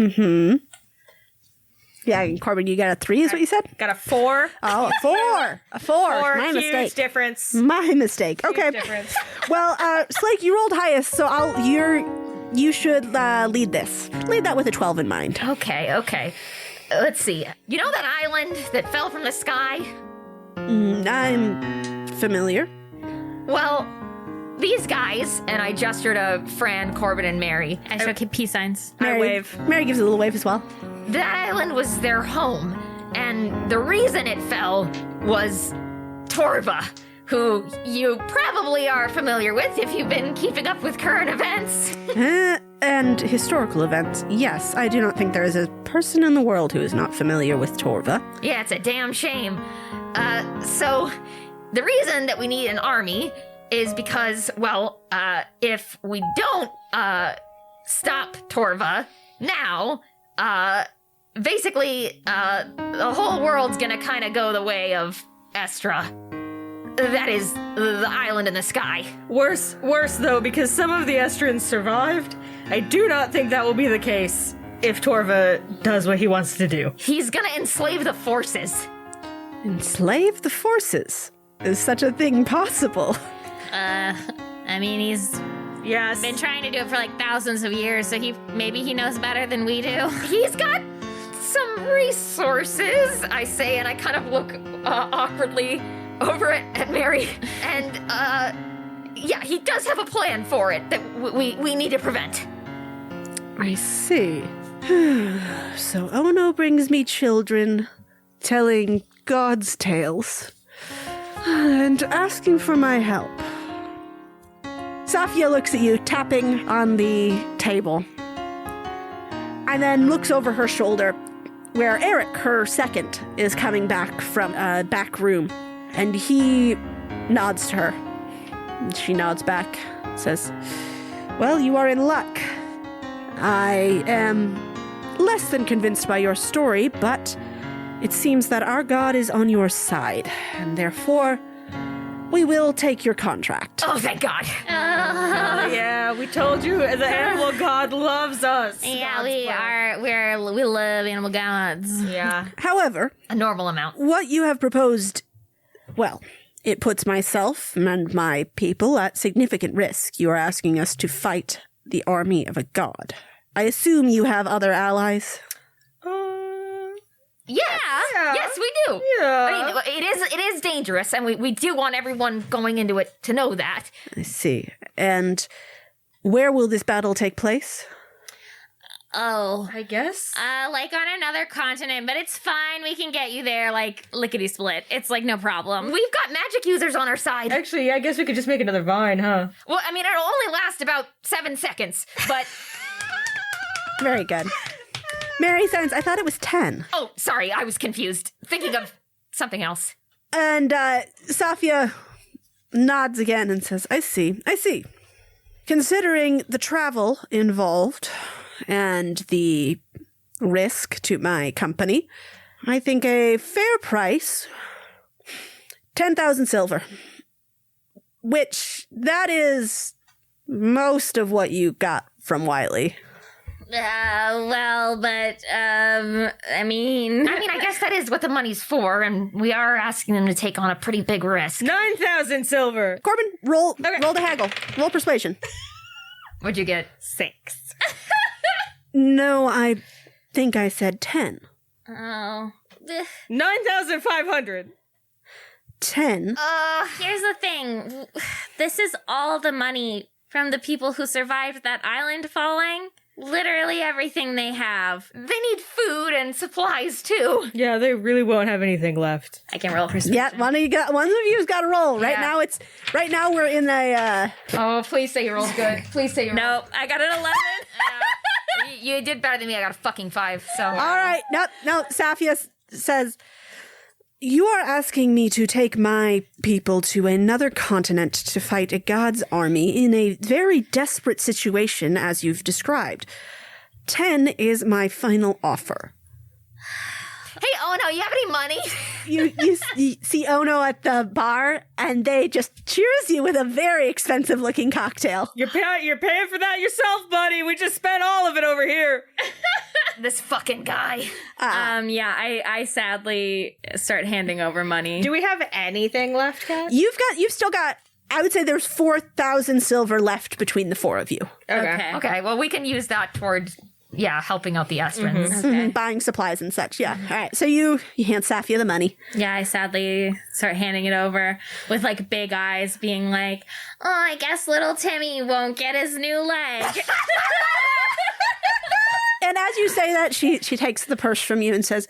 B: Yeah, and Corbin, you got a 3, is what you said?
D: Got a 4.
B: Oh, a 4. A 4.
D: 4.
B: My
D: Huge
B: mistake.
D: difference.
B: My mistake. Okay.
D: Difference.
B: Well, Slake, you rolled highest, so you should lead this. Lead that with a 12 in mind.
C: Okay. Let's see. You know that island that fell from the sky?
B: I'm familiar.
C: Well, these guys, and I gesture to Fran, Corbin, and Mary.
A: I show peace signs.
D: I wave.
B: Mary gives a little wave as well.
C: That island was their home, and the reason it fell was Torva, who you probably are familiar with if you've been keeping up with current events.
B: And historical events. Yes, I do not think there is a person in the world who is not familiar with Torva.
C: Yeah, it's a damn shame. So the reason that we need an army is because, if we don't stop Torva now, basically, the whole world's gonna kind of go the way of Estra. That is the island in the sky.
E: Worse though, because some of the Estrans survived. I do not think that will be the case if Torva does what he wants to do.
C: He's gonna enslave the forces.
B: Enslave the forces. Is such a thing possible?
A: I mean, he's
E: Yes.
A: been trying to do it for like thousands of years, so maybe he knows better than we do.
C: He's got some resources, I say, and I kind of look awkwardly over at Mary. And, yeah, he does have a plan for it that we need to prevent.
B: I see. So Ono brings me children telling God's tales and asking for my help. Safia looks at you, tapping on the table, and then looks over her shoulder where Eric, her second, is coming back from a back room, and he nods to her. And she nods back, says, "Well, you are in luck. I am less than convinced by your story, but it seems that our god is on your side, and therefore we will take your contract.
C: Oh, thank God.
E: Yeah, we told you the animal god loves us.
A: Yeah, we love animal gods.
E: Yeah.
B: However,
C: A normal amount.
B: what you have proposed, well, it puts myself and my people at significant risk. You are asking us to fight the army of a god. I assume you have other allies?
C: Yeah. Yes, we do.
E: Yeah.
C: I mean, it is dangerous, and we do want everyone going into it to know that.
B: I see. And where will this battle take place?
A: Oh.
E: I guess.
A: Like on another continent, but it's fine. We can get you there, like, lickety-split. It's, like, no problem.
C: We've got magic users on our side.
E: Actually, I guess we could just make another vine, huh?
C: Well, I mean, it'll only last about 7 seconds, but...
B: Very good. Mary signs, I thought it was 10.
C: Oh, sorry, I was confused. Thinking of something else.
B: And Safia nods again and says, I see. Considering the travel involved and the risk to my company, I think a fair price, 10,000 silver. Which, that is most of what you got from Wiley.
A: Well, but, I mean,
C: I guess that is what the money's for, and we are asking them to take on a pretty big risk.
E: 9,000 silver.
B: Corbin, roll the haggle. Roll persuasion.
C: What'd you get?
E: 6.
B: No, I think I said 10.
A: oh.
E: 9,500.
B: 10?
A: Here's the thing. This is all the money from the people who survived that island falling. Literally everything they have.
C: They need food and supplies, too.
E: Yeah, they really won't have anything left.
A: I can roll persuasion.
B: Yeah, one of you's got to roll. Right
C: Yeah.
B: now we're in a
C: Oh, please say you rolled good. Please say you rolled.
A: Nope, I got an 11.
C: You did better than me. I got a fucking 5, so...
B: All right. No, Safia says, you are asking me to take my people to another continent to fight a god's army in a very desperate situation, as you've described. 10 is my final offer.
C: Hey, Ono, you have any money?
B: You see Ono at the bar, and they just cheers you with a very expensive-looking cocktail.
E: You're paying for that yourself, buddy. We just spent all of it over here.
C: This fucking guy.
A: Yeah, I sadly start handing over money.
E: Do we have anything left, Kat?
B: You've still got, I would say there's 4,000 silver left between the four of you.
C: Okay, well, we can use that towards... Yeah, helping out the Estrins.
B: Buying supplies and such, yeah. All right, so you hand Safia the money.
A: Yeah, I sadly start handing it over with, like, big eyes being like, oh, I guess little Timmy won't get his new leg.
B: And as you say that, she takes the purse from you and says,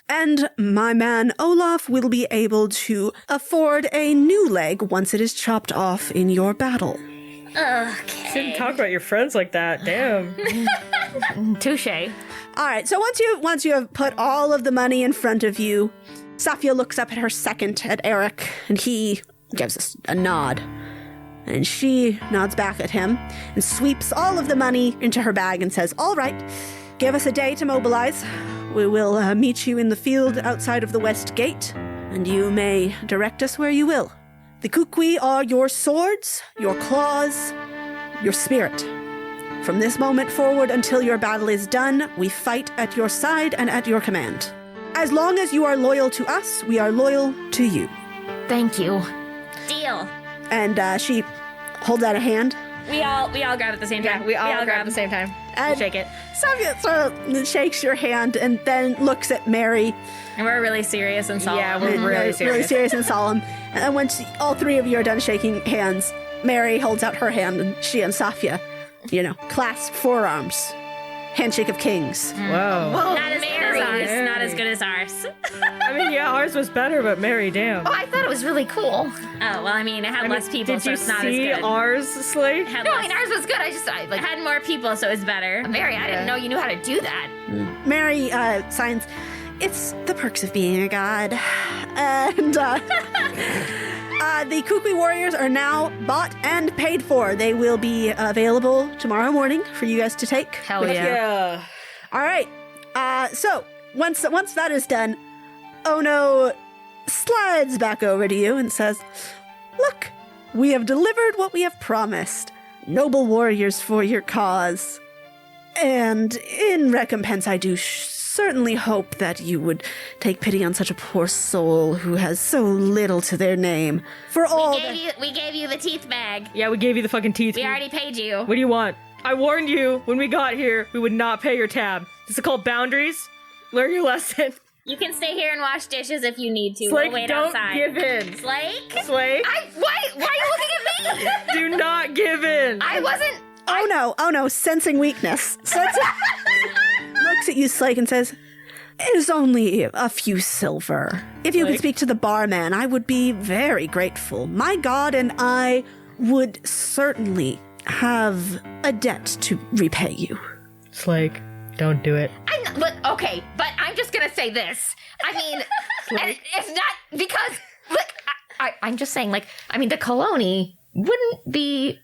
B: and my man Olaf will be able to afford a new leg once it is chopped off in your battle.
A: Okay.
E: Shouldn't talk about your friends like that. Damn.
C: Touche.
B: All right, so once you have put all of the money in front of you, Safia looks up at her second, at Eric, and he gives us a nod. And she nods back at him and sweeps all of the money into her bag and says, all right, give us a day to mobilize. We will meet you in the field outside of the West Gate, and you may direct us where you will. The Kukui are your swords, your claws, your spirit. From this moment forward until your battle is done, we fight at your side and at your command. As long as you are loyal to us, we are loyal to you.
C: Thank you.
A: Deal.
B: And she holds out a hand.
A: We all grab at the same time.
E: Yeah, we all grab at the same time.
B: And
E: Shake it.
B: Safia sort of shakes your hand and then looks at Mary.
A: And we're really serious and solemn.
E: Yeah, we're really serious.
B: Really serious and solemn. And then once all three of you are done shaking hands, Mary holds out her hand and she and Safia, clasp forearms. Handshake of kings.
E: Whoa.
A: Not as good as ours. Not as good as ours.
E: I mean, yeah, ours was better, but Mary, damn.
C: Oh, I thought it was really cool.
A: Oh, well, I mean, it had less people, so it's not as
E: Did you
A: good.
E: see ours, Slay?
A: It had
C: No, I
A: less-
C: mean, ours was good.
A: it had more people, so it was better.
C: Mary, I didn't know you knew how to do that.
B: Mary signs, it's the perks of being a god. And The Kukui Warriors are now bought and paid for. They will be available tomorrow morning for you guys to take.
D: Hell yeah.
B: All right. So once that is done, Ono slides back over to you and says, "Look, we have delivered what we have promised. Noble warriors for your cause. And in recompense, I do certainly hope that you would take pity on such a poor soul who has so little to their name. For all
A: We gave you the teeth bag.
E: Yeah, we gave you the fucking teeth.
A: We already paid you.
E: What do you want? I warned you when we got here we would not pay your tab. This is called boundaries. Learn your lesson.
A: You can stay here and wash dishes if you need to.
E: Slake,
A: We'll wait
E: don't
A: outside.
E: give in.
A: Slake?
E: Slake,
A: Why are you looking at me?
E: do not give in.
A: I wasn't.
B: Oh no, sensing weakness. Looks at you, Slake, and says, "It is only a few silver. If you could speak to the barman, I would be very grateful. My god and I would certainly have a debt to repay you."
E: Slake, don't do it.
C: Okay, but I'm just gonna say this. I mean, and it's not because, look, I'm just saying, like, I mean, the Colony wouldn't be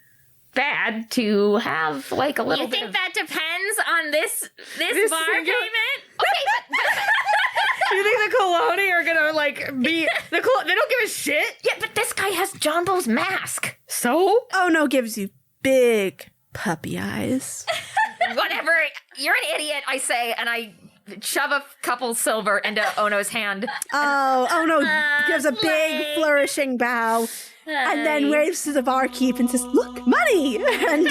C: bad to have, like, a little
A: You
C: bit
A: think
C: of...
A: that depends on this bar
E: single-
A: payment?
C: Okay, but
E: You think the Colony are gonna, like, be... They don't give a shit?
C: yeah, but this guy has Jumbo's mask.
E: So?
B: Ono gives you big puppy eyes.
C: Whatever, you're an idiot, I say, and I shove a couple silver into Ono's hand.
B: Oh, Ono gives a big
A: Slake.
B: flourishing bow and then waves to the barkeep and says, "Look, money!" and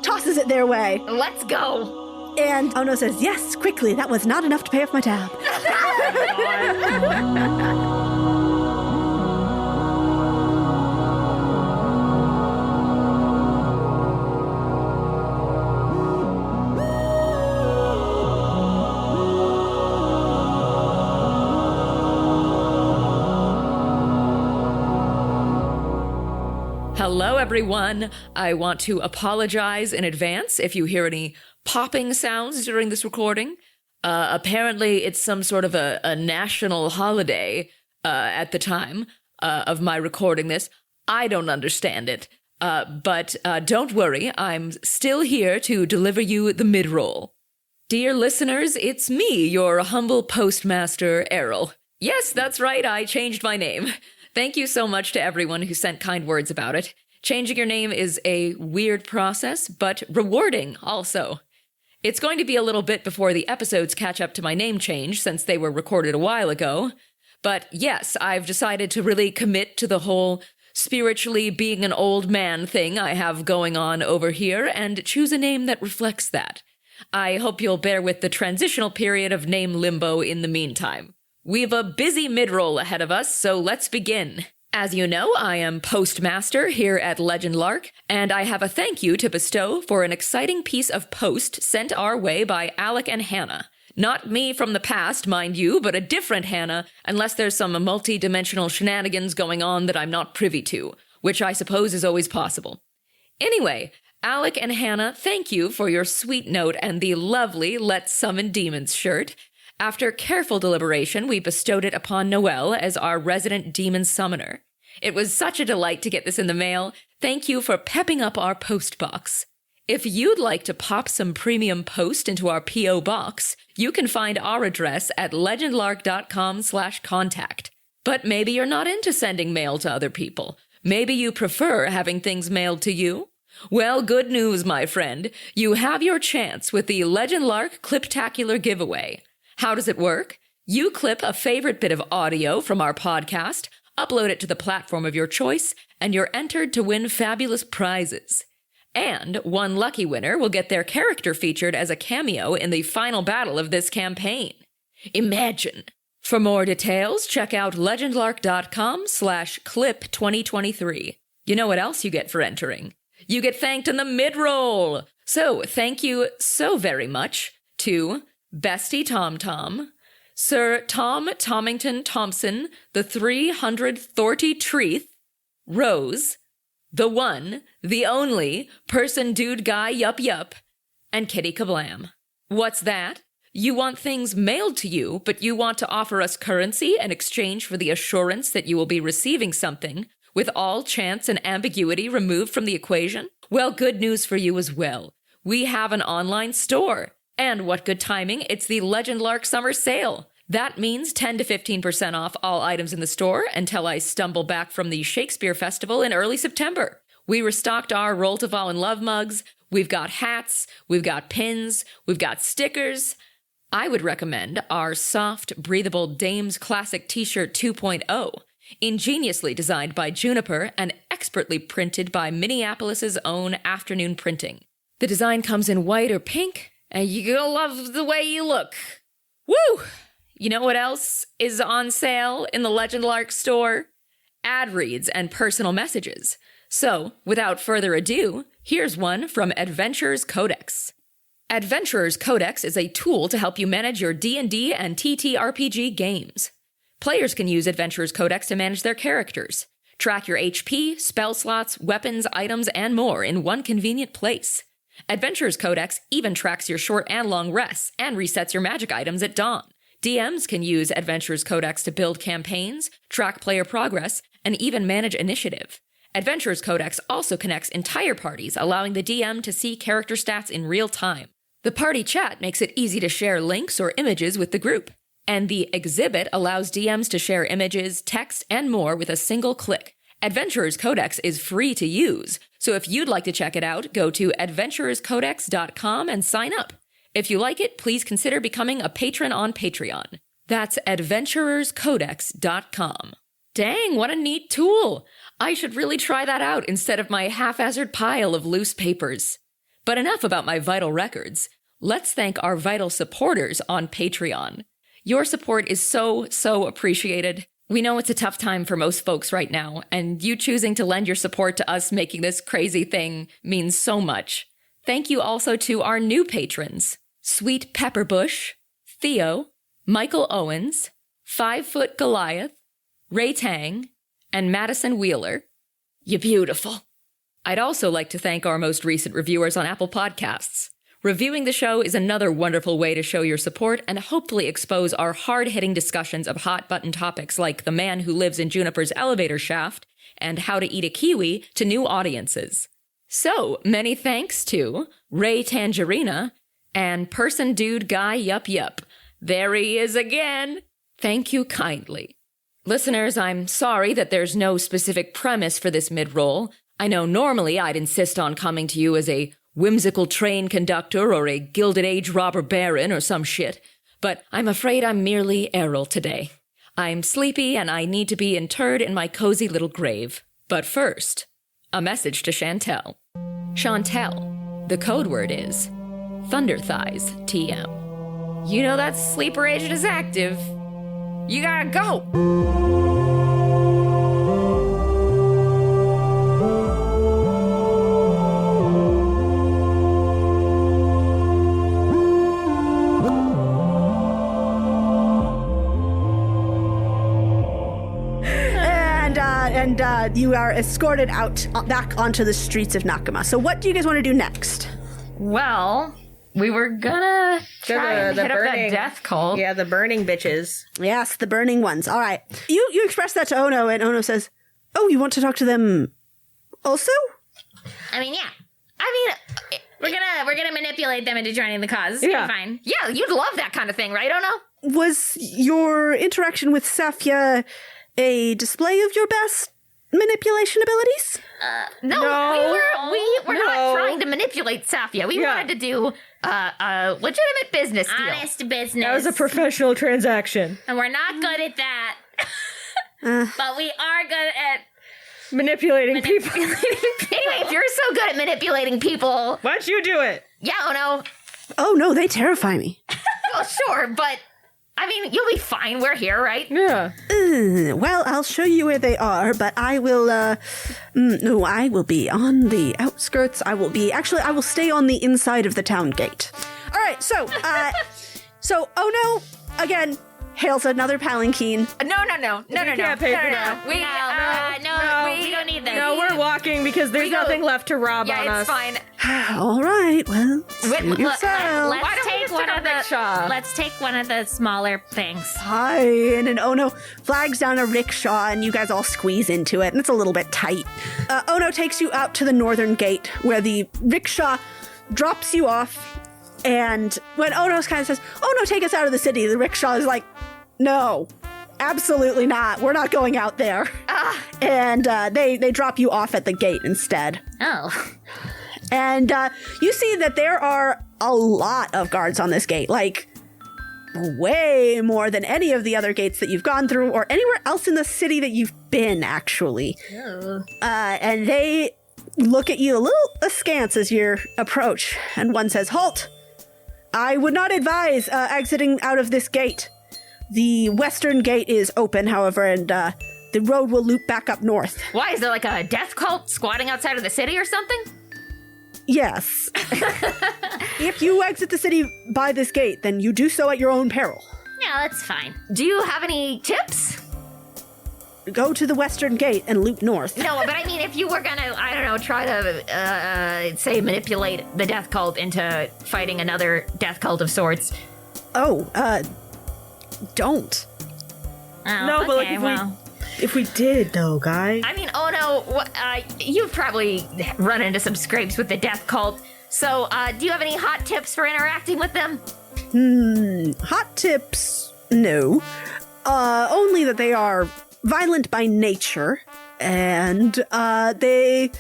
B: tosses it their way.
C: Let's go.
B: And Ono says, "Yes, quickly, that was not enough to pay off my tab."
H: Hello, everyone. I want to apologize in advance if you hear any popping sounds during this recording. Apparently, it's some sort of a national holiday at the time of my recording this. I don't understand it. But don't worry, I'm still here to deliver you the mid-roll. Dear listeners, it's me, your humble postmaster, Errol. Yes, that's right, I changed my name. Thank you so much to everyone who sent kind words about it. Changing your name is a weird process, but rewarding also. It's going to be a little bit before the episodes catch up to my name change, since they were recorded a while ago. But yes, I've decided to really commit to the whole spiritually being an old man thing I have going on over here, and choose a name that reflects that. I hope you'll bear with the transitional period of name limbo in the meantime. We've a busy mid-roll ahead of us, so let's begin. As you know, I am Postmaster here at Legend Lark, and I have a thank you to bestow for an exciting piece of post sent our way by Alec and Hannah. Not me from the past, mind you, but a different Hannah, unless there's some multi-dimensional shenanigans going on that I'm not privy to, which I suppose is always possible. Anyway, Alec and Hannah, thank you for your sweet note and the lovely Let's Summon Demons shirt. After careful deliberation, we bestowed it upon Noelle as our resident demon summoner. It was such a delight to get this in the mail. Thank you for pepping up our post box. If you'd like to pop some premium post into our P.O. box, you can find our address at legendlark.com/contact. But maybe you're not into sending mail to other people. Maybe you prefer having things mailed to you. Well, good news, my friend. You have your chance with the Legend Lark Cliptacular giveaway. How does it work? You clip a favorite bit of audio from our podcast, upload it to the platform of your choice, and you're entered to win fabulous prizes. And one lucky winner will get their character featured as a cameo in the final battle of this campaign. Imagine. For more details, check out legendlark.com/clip2023. You know what else you get for entering? You get thanked in the mid-roll. So thank you so very much to Bestie Tom Tom, Sir Tom Tomington Thompson, the 300 Thorty Treeth, Rose, the one, the only, person dude guy yup, and Kitty Kablam. What's that? You want things mailed to you, but you want to offer us currency in exchange for the assurance that you will be receiving something with all chance and ambiguity removed from the equation? Well, good news for you as well. We have an online store. And what good timing, it's the Legend Lark Summer Sale. That means 10 to 15% off all items in the store until I stumble back from the Shakespeare Festival in early September. We restocked our Roll to Fall in Love mugs. We've got hats. We've got pins. We've got stickers. I would recommend our soft, breathable Dames Classic T-shirt 2.0, ingeniously designed by Juniper and expertly printed by Minneapolis's own Afternoon Printing. The design comes in white or pink, and you're gonna love the way you look. Woo! You know what else is on sale in the Legend Lark store? Ad reads and personal messages. So, without further ado, here's one from Adventurers Codex. Adventurers Codex is a tool to help you manage your D&D and TTRPG games. Players can use Adventurers Codex to manage their characters, track your HP, spell slots, weapons, items, and more in one convenient place. Adventurers Codex even tracks your short and long rests and resets your magic items at dawn. DMs can use Adventurers Codex to build campaigns, track player progress, and even manage initiative. Adventurers Codex also connects entire parties, allowing the DM to see character stats in real time. The party chat makes it easy to share links or images with the group. And the exhibit allows DMs to share images, text, and more with a single click. Adventurers Codex is free to use, so if you'd like to check it out, go to adventurerscodex.com and sign up. If you like it, please consider becoming a patron on Patreon. That's adventurerscodex.com. Dang, what a neat tool! I should really try that out instead of my haphazard pile of loose papers. But enough about my vital records. Let's thank our vital supporters on Patreon. Your support is so appreciated. We know it's a tough time for most folks right now, and you choosing to lend your support to us making this crazy thing means so much. Thank you also to our new patrons, Sweet Pepperbush, Theo, Michael Owens, 5 Foot Goliath, Ray Tang, and Madison Wheeler. You're beautiful. I'd also like to thank our most recent reviewers on Apple Podcasts. Reviewing the show is another wonderful way to show your support and hopefully expose our hard-hitting discussions of hot-button topics like the man who lives in Juniper's elevator shaft and how to eat a kiwi to new audiences. So, many thanks to Ray Tangerina and Person Dude Guy Yup. There he is again. Thank you kindly. Listeners, I'm sorry that there's no specific premise for this mid-roll. I know normally I'd insist on coming to you as a whimsical train conductor or a Gilded Age robber baron or some shit, but I'm afraid I'm merely Errol today. I'm sleepy and I need to be interred in my cozy little grave. But first, a message to Chantel. Chantel, the code word is Thunder Thighs TM. You know that sleeper agent is active. You gotta go!
B: And you are escorted out back onto the streets of Nakama. So what do you guys want to do next?
C: Well, we were gonna try and hit up that death cult.
D: Yeah, the burning bitches.
B: Yes, the burning ones. All right. You express that to Ono, and Ono says, "Oh, you want to talk to them also?"
A: I mean, yeah. We're gonna manipulate them into joining the cause.
D: Yeah.
A: Fine.
C: Yeah, you'd love that kind of thing, right, Ono?
B: Was your interaction with Safia a display of your best manipulation abilities?
C: No. We're not trying to manipulate Safia. We wanted to do a legitimate business deal.
A: Honest business.
E: That was a professional transaction.
A: And we're not good at that. But we are good at
E: Manipulating people.
C: Anyway, if you're so good at manipulating people...
E: Why don't you do it?
C: Yeah, Ono.
B: Oh, no, they terrify me.
C: Well, sure, but... I mean, you'll be fine. We're here, right?
E: Yeah.
B: Well, I'll show you where they are, but I will, no, I will be on the outskirts. I will stay on the inside of the town gate. All right, so Ono, again, hails another palanquin.
C: No.
E: Can't pay for that.
A: We don't need them.
E: No, we're walking because there's nothing left to rob on us.
C: Yeah, it's fine.
B: All right, well,
A: Wait,
B: yourself.
A: Let's take one of the smaller things.
B: Fine. And Ono flags down a rickshaw, and you guys all squeeze into it, and it's a little bit tight. Ono takes you out to the northern gate, where the rickshaw drops you off. And when Ono kind of says, "Oh no, take us out of the city," the rickshaw is like, "No, absolutely not. We're not going out there." And they drop you off at the gate instead.
A: Oh.
B: And you see that there are a lot of guards on this gate, like way more than any of the other gates that you've gone through or anywhere else in the city that you've been, actually. And they look at you a little askance as you approach. And one says, "Halt! I would not advise exiting out of this gate. The western gate is open, however, and the road will loop back up north."
C: Why? Is there like a death cult squatting outside of the city or something?
B: Yes. If you exit the city by this gate, then you do so at your own peril.
A: Yeah, that's fine.
C: Do you have any tips?
B: Go to the western gate and loop north.
C: No, but I mean, if you were gonna, I don't know, try to, say, manipulate the death cult into fighting another death cult of sorts.
B: Oh, don't.
A: Oh,
E: No, but like,
A: okay,
E: if we did, though, guy.
C: I mean, oh no, you've probably run into some scrapes with the death cult. So, do you have any hot tips for interacting with them?
B: Hot tips? No. Only that they are violent by nature, and they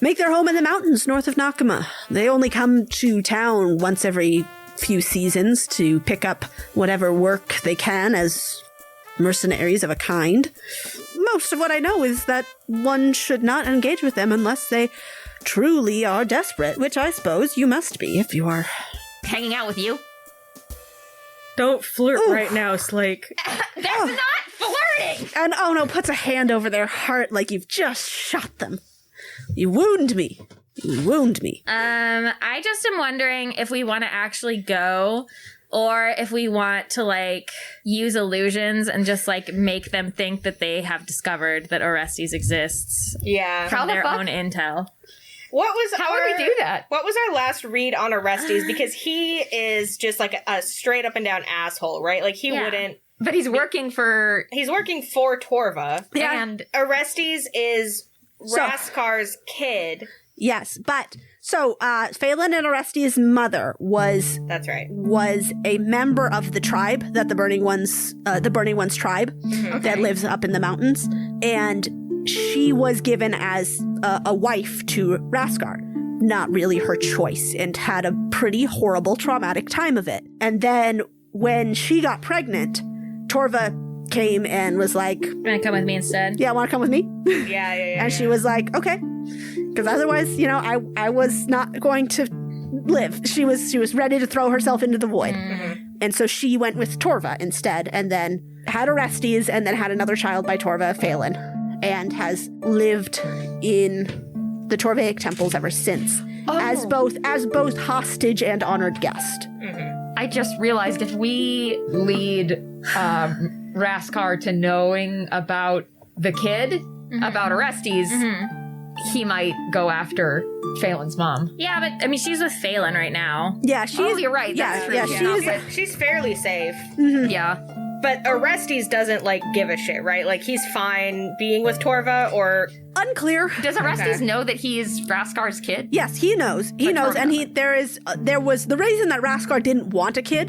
B: make their home in the mountains north of Nakama. They only come to town once every few seasons to pick up whatever work they can as mercenaries of a kind. Most of what I know is that one should not engage with them unless they truly are desperate, which I suppose you must be if you are
C: Hanging out with you?
E: Don't flirt right now, Slake.
C: That's not flirting!
B: And Ono puts a hand over their heart like you've just shot them. You wound me. You wound me.
A: I just am wondering if we want to actually go or if we want to, like, use illusions and just, like, make them think that they have discovered that Orestes exists
D: Yeah.
A: from
C: How the
A: their
C: fuck?
A: own intel.
D: What was
C: How would we do that?
D: What was our last read on Orestes? Because he is just like a straight up and down asshole, right? Like he
A: Yeah.
D: wouldn't.
C: But he's working for...
D: He's working for Torva.
C: And
D: Orestes is
B: So-
D: Raskar's kid.
B: Yes, but so Phelan and Orestes' mother was
D: That's right.
B: a member of the tribe that the Burning Ones tribe that lives up in the mountains, and she was given as a wife to Raskar. Not really her choice, and had a pretty horrible, traumatic time of it. And then when she got pregnant, Torva came and was like,
A: Gonna come with me instead?
B: "Yeah, want to come with me?"
D: Yeah.
B: And she was like, "Okay," because otherwise, I was not going to live. She was ready to throw herself into the void, and so she went with Torva instead, and then had Orestes, and then had another child by Torva, Phelan, and has lived in the Torvaic temples ever since as both hostage and honored guest.
C: I just realized if we lead Raskar to knowing about the kid, about Orestes, he might go after Phelan's mom.
A: Yeah, but I mean, she's with Phelan right now.
B: Yeah, she's.
C: Oh, you're right.
B: Yeah,
C: That's true.
B: yeah, she is.
D: She's fairly safe.
C: Yeah.
D: But Orestes doesn't, like, give a shit, right? Like, he's fine being with Torva, or...
B: Unclear.
C: Does Orestes know that he's Raskar's kid?
B: Yes, he knows. He knows, and there was the reason that Raskar didn't want a kid.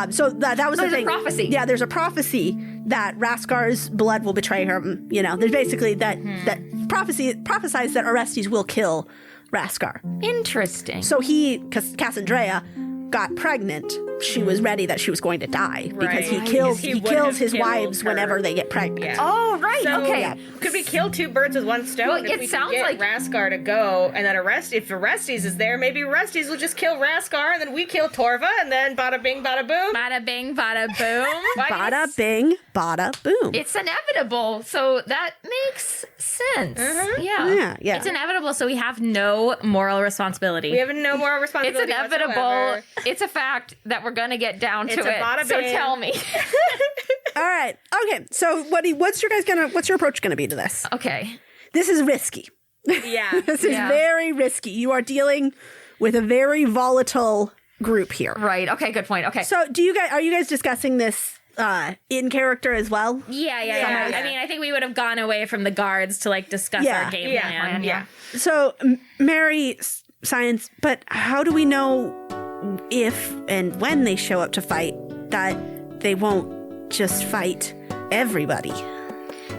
B: So that was the
C: There's a
B: thing.
C: prophecy.
B: Yeah, there's a prophecy that Raskar's blood will betray him. There's basically that prophecy prophesies that Orestes will kill Raskar.
C: Interesting.
B: So because Cassandrea got pregnant, she was ready that she was going to die because he kills his wives whenever they get pregnant.
D: Yeah.
C: Oh, right.
D: So,
C: okay.
D: Could we kill two birds with one stone?
C: Well,
D: if
C: it
D: we
C: sounds
D: could get
C: like-
D: Raskar to go, and then if Orestes is there, maybe Orestes will just kill Raskar, and then we kill Torva, and then bada bing, bada boom.
A: Bada bing, bada boom.
B: Bada bing, bada boom.
C: It's inevitable, so that makes sense. Yeah.
B: Yeah.
A: It's inevitable, so we have no moral responsibility.
D: We have no more
C: It's
D: responsibility
C: inevitable.
D: whatsoever.
C: It's a fact that we're gonna get down to
D: It's a
C: it.
D: bada
C: So
D: bing.
C: tell me.
B: All right. Okay. So what's your approach going to be to this?
C: Okay.
B: This is risky.
D: Yeah.
B: This is very risky. You are dealing with a very volatile group here.
C: Right. Okay, good point. Okay.
B: So are you guys discussing this in character as well?
A: Yeah. I mean, I think we would have gone away from the guards to like discuss our game plan.
C: Yeah.
B: So, Mary, Science, but how do we know if and when they show up to fight that they won't just fight everybody?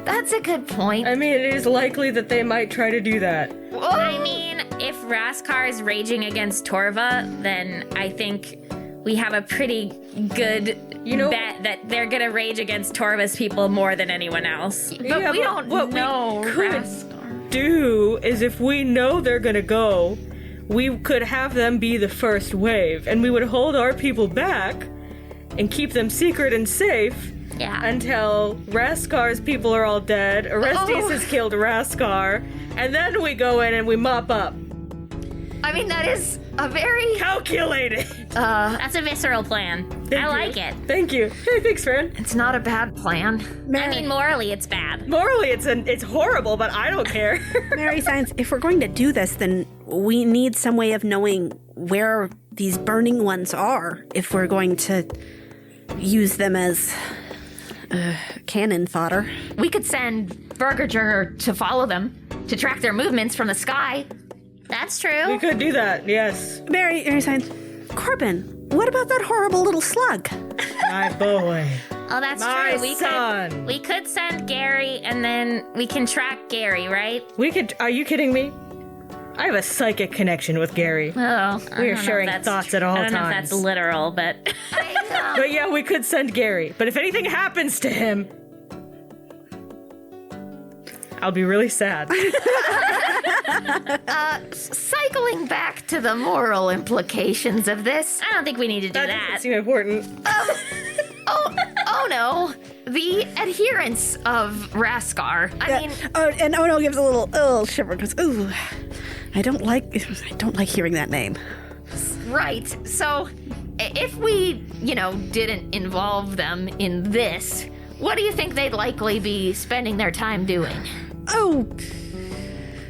C: That's a good point.
E: I mean, it is likely that they might try to do that.
A: I mean, if Raskar is raging against Torva, then I think we have a pretty good bet that they're gonna rage against Torva's people more than anyone else.
C: But we don't know
E: we could
C: Raskar.
E: do is if we know they're gonna go, we could have them be the first wave, and we would hold our people back and keep them secret and safe until Raskar's people are all dead, Orestes has killed Raskar, and then we go in and we mop up.
C: I mean, that is a very
E: calculated.
A: That's a visceral plan. I like it.
E: Thank you. Hey, thanks, friend.
C: It's not a bad plan.
A: I mean, morally, it's bad.
E: Morally, it's horrible, but I don't care.
B: Mary Science, if we're going to do this, then we need some way of knowing where these burning ones are if we're going to use them as cannon fodder.
C: We could send Burgerger to follow them, to track their movements from the sky.
A: That's true.
E: We could do that, yes.
B: Mary Science, Corbin, what about that horrible little slug?
E: My boy.
A: Oh, that's
E: My
A: true.
E: son.
A: We could send Gary, and then we can track Gary, right?
E: Are you kidding me? I have a psychic connection with Gary.
A: Oh,
E: We are sharing thoughts at all
A: I don't know if
E: times.
A: that's literal, but
E: But yeah, we could send Gary. But if anything happens to him, I'll be really sad.
C: Cycling back to the moral implications of this.
A: I don't think we need to do
E: That
A: that.
E: doesn't seem important.
C: Oh no. The adherents of Raskar. I mean,
B: And Ono gives a little shiver because I don't like hearing that name.
C: right. So, if we, didn't involve them in this, what do you think they'd likely be spending their time doing?
B: Oh,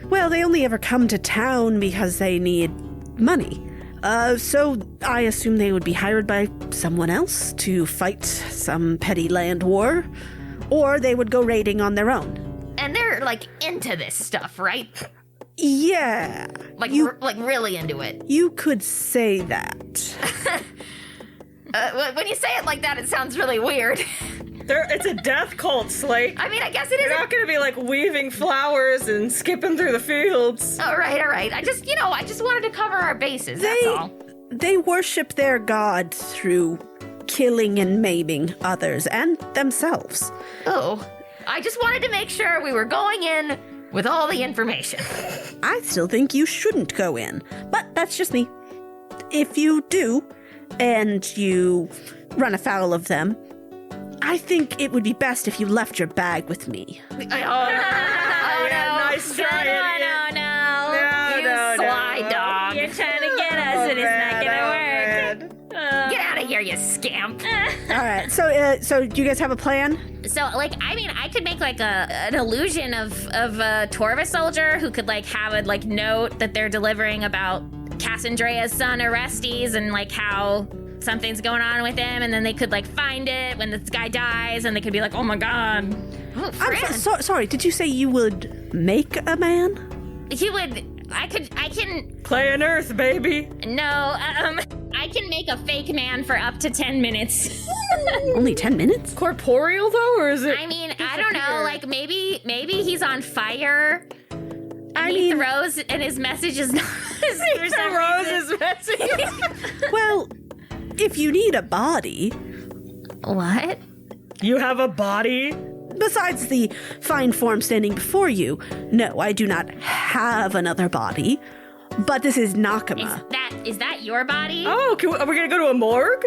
B: well, they only ever come to town because they need money. So I assume they would be hired by someone else to fight some petty land war, or they would go raiding on their own.
C: And they're, into this stuff, right?
B: Yeah.
C: Really into it.
B: You could say that.
C: When you say it like that, it sounds really weird.
E: It's a death cult, Slate.
C: I mean, I guess it
E: You're
C: is.
E: not going to be weaving flowers and skipping through the fields.
C: All right. I just wanted to cover our bases. That's all.
B: They worship their god through killing and maiming others and themselves.
C: Oh, I just wanted to make sure we were going in with all the information.
B: I still think you shouldn't go in, but that's just me. If you do, and you run afoul of them, I think it would be best if you left your bag with me.
E: Nice try.
A: No.
C: Sly dog.
A: You're trying to get us, and it's not gonna work.
C: Get out of here, you scamp.
B: All right, so do you guys have a plan?
A: So, I could make an illusion of a Torva soldier who could have a note that they're delivering about Cassandrea's son Orestes and how something's going on with him, and then they could find it when this guy dies, and they could be like, oh my god.
C: Oh,
B: I'm sorry, did you say you would make a man?
A: He would. I can.
E: Play an earth, baby.
A: No. I can make a fake man for up to 10 minutes.
B: Only 10 minutes?
E: Corporeal, though, or is it?
A: I mean, I don't know. Maybe he's on fire.
B: I
A: He
B: mean,
A: throws, and his message is not.
E: He throws his message.
B: well, if you need a body,
A: What?
E: You have a body?
B: besides the fine form standing before you, no, I do not have another body. But this is Nakama.
A: Is that your body?
E: Oh, are we gonna go to a morgue?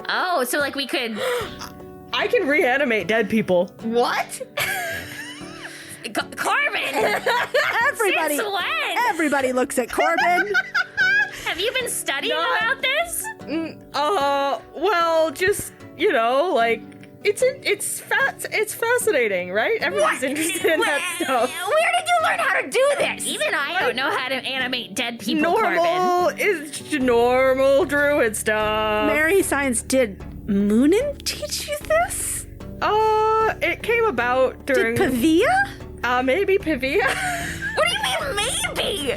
A: Oh, so we could.
E: I can reanimate dead people.
C: What?
A: Corbin!
B: Everybody,
A: Since when?
B: everybody looks at Corbin.
A: Have you been studying
E: No.
A: about this?
E: Well, just, It's fascinating, right? Everyone's interested in that stuff.
A: Where did you learn how to do this? Even I don't know how to animate dead people, Corbin.
E: It's normal druid stuff.
B: Mary Science, did Moonin teach you this?
E: It came about during...
B: Did Pavia?
E: Maybe Pavia.
A: What do you mean, maybe?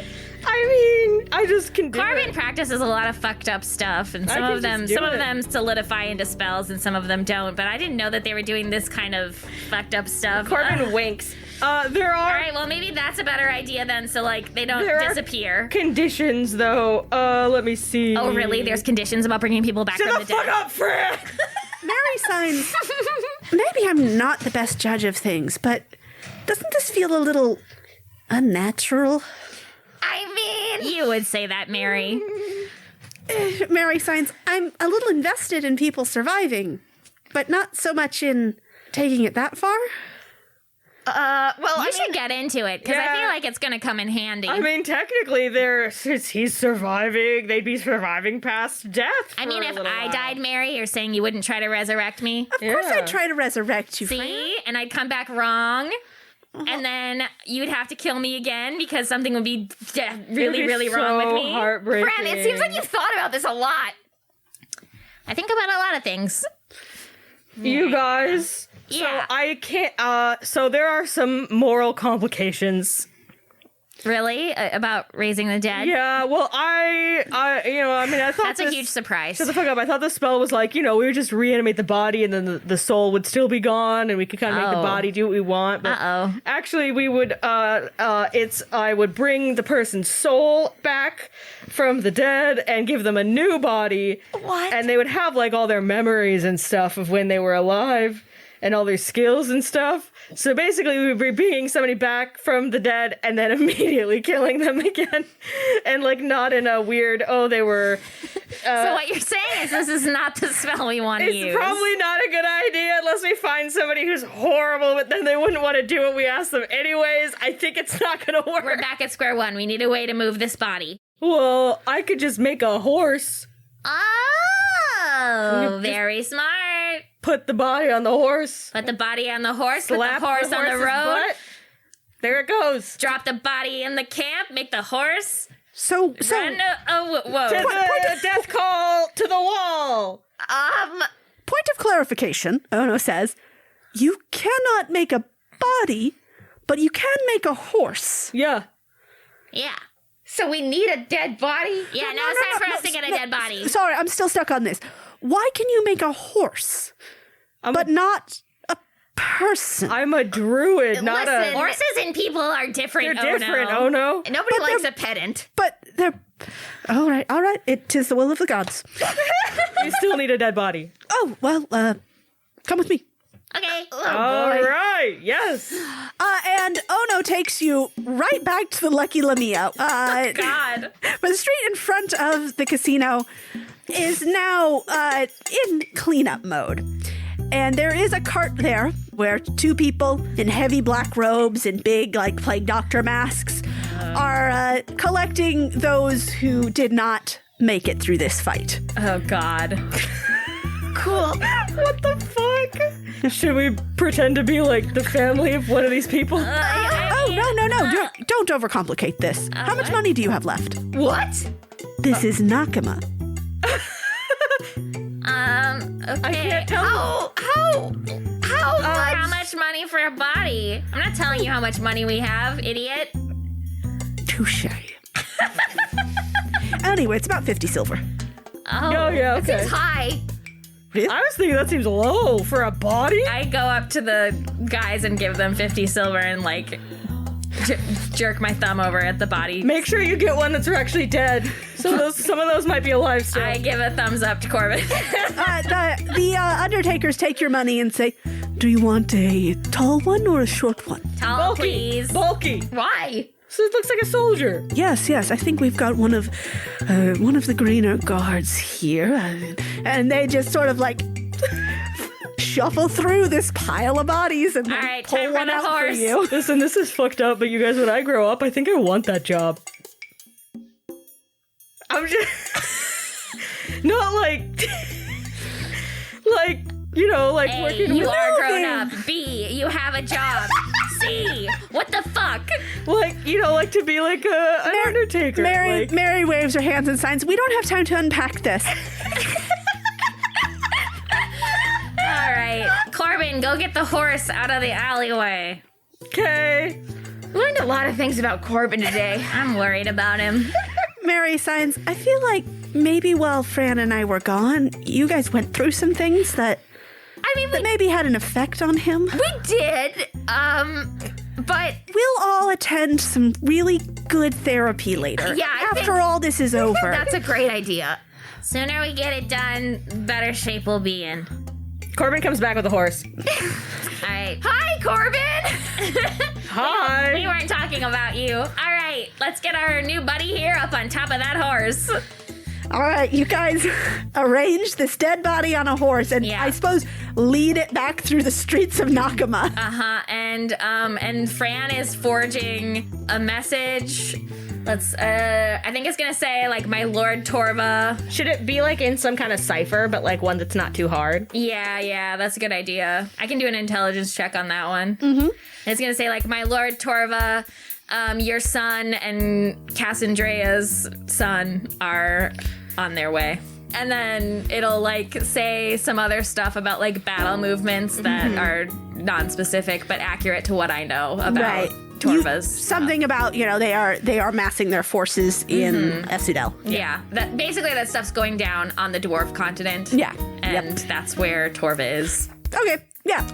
E: I mean, I just can do
A: Corbin
E: it.
A: practices a lot of fucked up stuff, and some of them solidify into spells, and some of them don't. But I didn't know that they were doing this kind of fucked up stuff.
E: Corbin winks. There are...
A: All right, well, maybe that's a better idea then, so, like, they don't disappear.
E: Conditions, though. Let me see.
A: Oh, really? There's conditions about bringing people back from the dead?
E: Shut the fuck up, Fran!
B: Mary Science, maybe I'm not the best judge of things, but doesn't this feel a little unnatural?
A: I mean... You would say that, Mary.
B: Mary Science, I'm a little invested in people surviving, but not so much in taking it that far.
A: You should get into it, because I feel like it's going to come in handy.
E: I mean, technically, since he's surviving, they'd be surviving past death.
A: I mean, if I died, Mary, you're saying you wouldn't try to resurrect me?
B: Of course I'd try to resurrect you, Fran.
A: See? And I'd come back wrong. And then you'd have to kill me again because something would be really wrong with me.
E: Heartbreaking.
A: Fran, it seems like you've thought about this a lot. I think about a lot of things.
E: You guys.
A: Yeah.
E: So I can't. So there are some moral complications.
A: Really? About raising the dead?
E: Yeah. Well, I thought
A: that's a huge surprise.
E: Shut the fuck up. I thought the spell was like, we would just reanimate the body and then the soul would still be gone and we could kind of make the body do what we want. But actually, we would. I would bring the person's soul back from the dead and give them a new body.
A: What?
E: And they would have like all their memories and stuff of when they were alive. And all their skills and stuff. So basically, we would be bringing somebody back from the dead and then immediately killing them again. And, like, not in a weird, they were...
A: so what you're saying is this is not the spell we want to use.
E: It's probably not a good idea unless we find somebody who's horrible, but then they wouldn't want to do what we ask them anyways. I think it's not going to work.
A: We're back at square one. We need a way to move this body.
E: Well, I could just make a horse.
A: Oh, very smart.
E: Put the body on the horse.
A: Put the body on the horse.
E: Slap
A: put the horse on the road.
E: Butt. There it goes.
A: Drop the body in the camp. Make the horse.
B: So.
A: Run, whoa.
E: To the death call to the wall.
B: Point of clarification, Ono says, you cannot make a body, but you can make a horse.
E: Yeah.
C: So we need a dead body?
A: Yeah, now it's time for us to get a dead body.
B: Sorry, I'm still stuck on this. Why can you make a horse, but not a person?
E: I'm a druid, not
C: Listen,
E: a...
A: Horses and people are different.
E: They're different, oh no.
C: Nobody likes a pedant.
B: But they're... All right. It is the will of the gods.
E: You still need a dead body.
B: Oh, well, come with me.
A: Okay.
E: All right, yes.
B: And Ono takes you right back to the Lucky Lamia.
A: God.
B: But the street in front of the casino is now in cleanup mode. And there is a cart there where two people in heavy black robes and big, like, plague doctor masks are collecting those who did not make it through this fight.
A: Oh, God.
C: Cool.
E: What the fuck? Should we pretend to be like the family of one of these people?
B: No. Don't overcomplicate this. How much money do you have left?
C: What?
B: This is Nakama.
A: Okay.
E: I can't tell.
A: How much money for a body? I'm not telling you how much money we have, idiot.
B: Touche. Anyway, it's about 50 silver.
E: Oh, yeah, okay.
C: Seems high.
B: Really?
E: I was thinking that seems low for a body.
A: I go up to the guys and give them 50 silver and, like, jerk my thumb over at the body.
E: Make sure you get one that's actually dead. So some of those might be alive still.
A: I give a thumbs up to Corbin.
B: The undertakers take your money and say, do you want a tall one or a short one?
A: Tall, please.
E: Bulky.
C: Why?
E: So it looks like a soldier.
B: Yes, I think we've got one of the greener guards here. And they just sort of like shuffle through this pile of bodies and
A: All right,
B: pull
A: time for
B: one
A: the
B: out
A: horse.
B: for you.
E: Listen, this is fucked up, but you guys, when I grow up, I think I want that job. I'm just... Not like... you know, like
A: A,
E: working
A: you
E: with
A: are grown up. B, you have a job. C, what the fuck?
E: like, you know, like to be like an undertaker. like,
B: Mary waves her hands and signs, we don't have time to unpack this.
A: All right, Corbin, go get the horse out of the alleyway.
E: okay.
C: Learned a lot of things about Corbin today.
A: I'm worried about him.
B: Mary signs, I feel like maybe while Fran and I were gone, you guys went through some things that maybe had an effect on him.
C: We did, but
B: We'll all attend some really good therapy later.
C: Yeah, I
B: after
C: think-
B: all this is over.
C: that's a great idea.
A: Sooner we get it done, better shape we'll be in.
D: Corbin comes back with a horse.
A: All right.
C: Hi, Corbin!
E: Hi.
A: We weren't talking about you. All right, let's get our new buddy here up on top of that horse.
B: All right, you guys arrange this dead body on a horse and
A: Yeah.
B: I suppose lead it back through the streets of Nakama.
A: And Fran is forging a message. I think it's gonna say like, my Lord Torva.
D: Should it be like in some kind of cipher, but like one that's not too hard?
A: Yeah, that's a good idea. I can do an intelligence check on that one. Mm-hmm. It's gonna say like, my Lord Torva, your son and Cassandrea's son are on their way. And then it'll like say some other stuff about like battle movements that are non-specific but accurate to what I know about
B: Right.
A: Torva's.
B: Something about, they are massing their forces in Esudel.
A: Yeah, that stuff's going down on the dwarf continent.
B: Yeah.
A: And that's where Torva is.
B: Okay, yeah.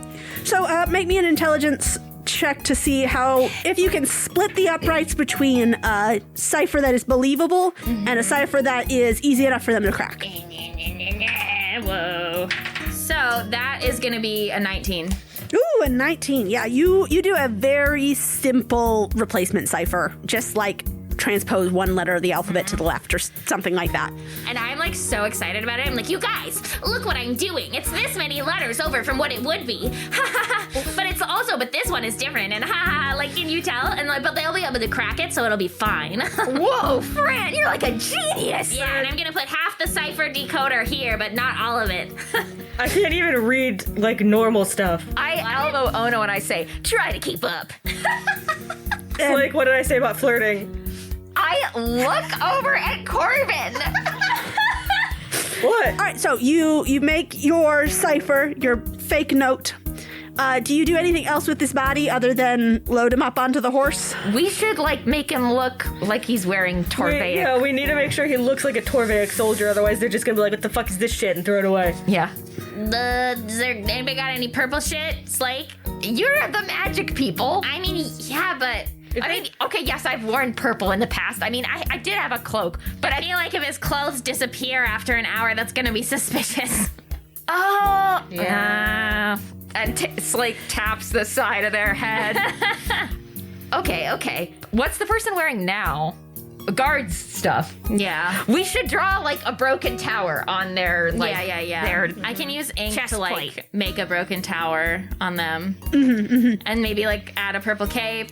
B: So make me an intelligence check to see if you can split the uprights between a cipher that is believable and a cipher that is easy enough for them to crack.
A: Whoa. So that is going to be a 19.
B: Ooh, a 19. Yeah, you do a very simple replacement cipher. Just like transpose one letter of the alphabet to the left or something like that.
A: And I'm like so excited about it. I'm like, you guys, look what I'm doing. It's this many letters over from what it would be. But this one is different. And like, can you tell? And like, but they'll be able to crack it, so it'll be fine.
C: Whoa, Fran, you're like a genius!
A: Yeah, and I'm gonna put half the cipher decoder here, but not all of it.
E: I can't even read like normal stuff.
C: I elbow Ono and I say, try to keep up.
E: It's like, what did I say about flirting?
C: I look over at Corbin.
E: What?
B: All right, so you make your cipher, your fake note. Do you do anything else with this body other than load him up onto the horse?
C: We should like make him look like he's wearing Torvaic.
E: We need to make sure he looks like a Torvaic soldier, otherwise they're just gonna be like, what the fuck is this shit, and throw it away.
C: Yeah.
A: Does there anybody got any purple shit, Slake?
C: You're the magic people.
A: I mean, yeah, but
C: Okay, yes, I've worn purple in the past. I mean, I did have a cloak, but
A: I feel like if his clothes disappear after an hour, that's gonna be suspicious.
C: Oh,
A: Yeah.
C: And Slake taps the side of their head. Okay. What's the person wearing now? Guards stuff.
A: Yeah.
C: We should draw like a broken tower on their like
A: Yeah.
C: their
A: I can use ink
C: chest
A: to like
C: plate.
A: make a broken tower on them. And maybe like add a purple cape.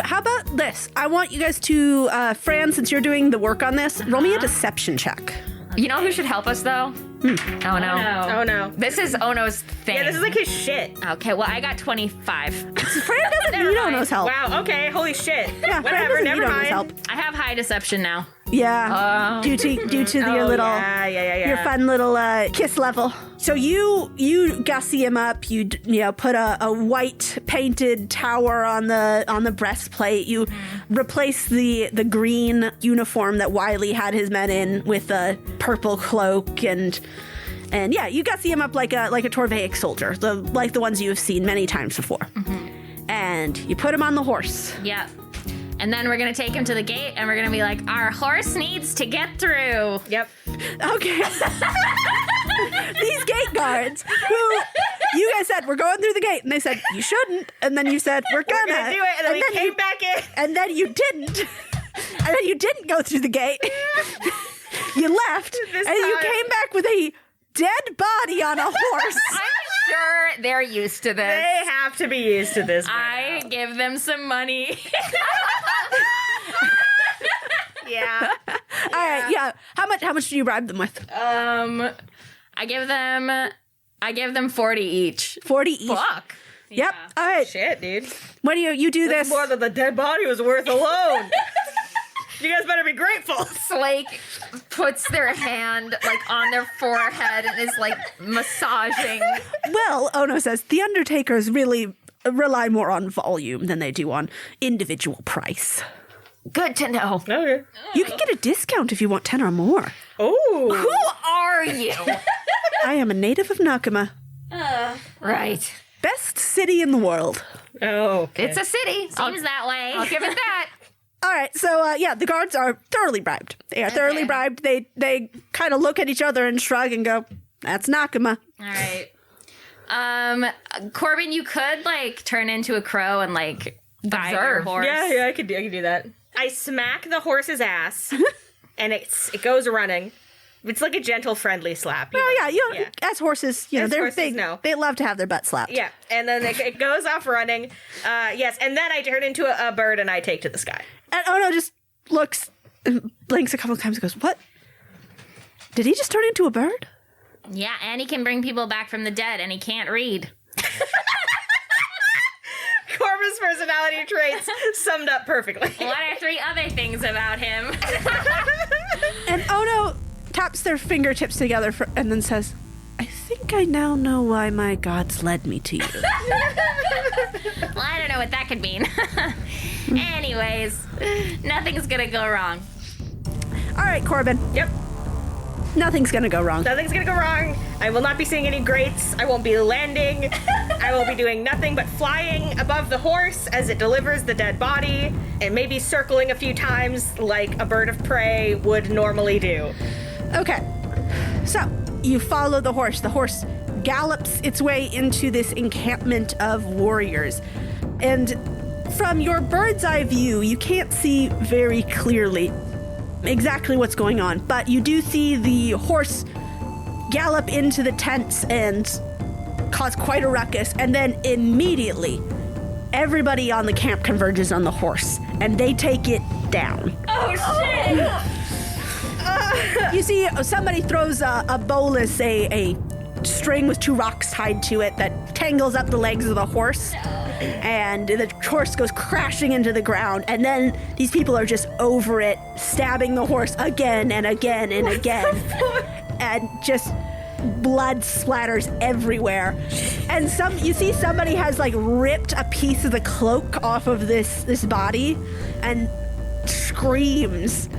B: How about this? I want you guys to, Fran, since you're doing the work on this, roll me a deception check.
C: You know who should help us though? Oh no.
D: Oh no.
C: This is Ono's thing.
D: Yeah, this is like his shit.
A: Okay, well I got 25.
B: Fran doesn't need Ono's help.
D: Wow, okay, holy shit.
B: Yeah, Fran
D: Whatever,
B: doesn't
D: never
B: need Ono's
D: mind.
B: help.
A: I have high deception now.
B: Yeah, due to your little,
D: Yeah.
B: your fun little kiss level. So you gussy him up. You put a white painted tower on the breastplate. You replace the green uniform that Wiley had his men in with a purple cloak and yeah, you gussy him up like a Torvaic soldier, like the ones you have seen many times before. And you put him on the horse.
A: Yep. And then we're gonna take him to the gate and we're gonna be like, our horse needs to get through.
D: Yep.
B: Okay. These gate guards who you guys said we're going through the gate, and they said you shouldn't, and then you said we're gonna
D: do it, and then we came back in.
B: and then you didn't, and then you didn't go through the gate. You left, and you came back with a dead body on a horse.
C: I'm sure they're used to this.
D: They have to be used to this.
A: I give them some money.
D: Yeah.
B: All right, yeah. How much do you bribe them with?
A: I give them I give them 40 each.
B: 40 each.
C: Fuck.
B: Yep. All right.
E: Shit, dude.
B: What do you do this?
E: More than the dead body was worth alone. You guys better be grateful.
C: Slake puts their hand like on their forehead and is like massaging.
B: Well, Ono says the Undertakers really rely more on volume than they do on individual price.
C: Good to know.
E: Okay.
B: You can get a discount if you want 10 or more.
E: Oh.
C: Who are you?
B: I am a native of Nakama.
C: Right.
B: Best city in the world.
E: Oh. Okay.
C: It's a city.
A: Seems that way.
C: I'll give it that.
B: All right, so the guards are thoroughly bribed. They are thoroughly bribed. They kind of look at each other and shrug and go, "That's Nakama."
A: All right. Corbin, you could like turn into a crow and like guide your
C: Observe.
A: horse.
E: Yeah, I could do that.
D: I smack the horse's ass, and it goes running. It's like a gentle, friendly slap.
B: As horses,
D: As horses,
B: they love to have their butt slapped.
D: Yeah, and then it goes off running. Yes, and then I turn into a bird and I take to the sky.
B: And Ono just looks and blinks a couple of times and goes, "What? Did he just turn into a bird?"
A: Yeah, and he can bring people back from the dead, and he can't read.
D: Corbin's personality traits summed up perfectly.
A: What are 3 other things about him?
B: And Ono taps their fingertips together and then says, "I think I now know why my gods led me to you."
A: Well, I don't know what that could mean. Anyways, nothing's gonna go wrong.
B: All right, Corbin.
D: Yep.
B: Nothing's gonna go wrong.
D: Nothing's gonna go wrong. I will not be seeing any grates. I won't be landing. I will be doing nothing but flying above the horse as it delivers the dead body and maybe circling a few times like a bird of prey would normally do.
B: Okay. So, you follow the horse. The horse gallops its way into this encampment of warriors. And from your bird's eye view, you can't see very clearly exactly what's going on, but you do see the horse gallop into the tents and cause quite a ruckus, and then immediately everybody on the camp converges on the horse and they take it down.
A: Oh shit!
B: You see somebody throws a bolus, a string with 2 rocks tied to it that tangles up the legs of the horse, and the horse goes crashing into the ground, and then these people are just over it, stabbing the horse again and again and again, and just blood splatters everywhere. And you see somebody has like ripped a piece of the cloak off of this body and screams.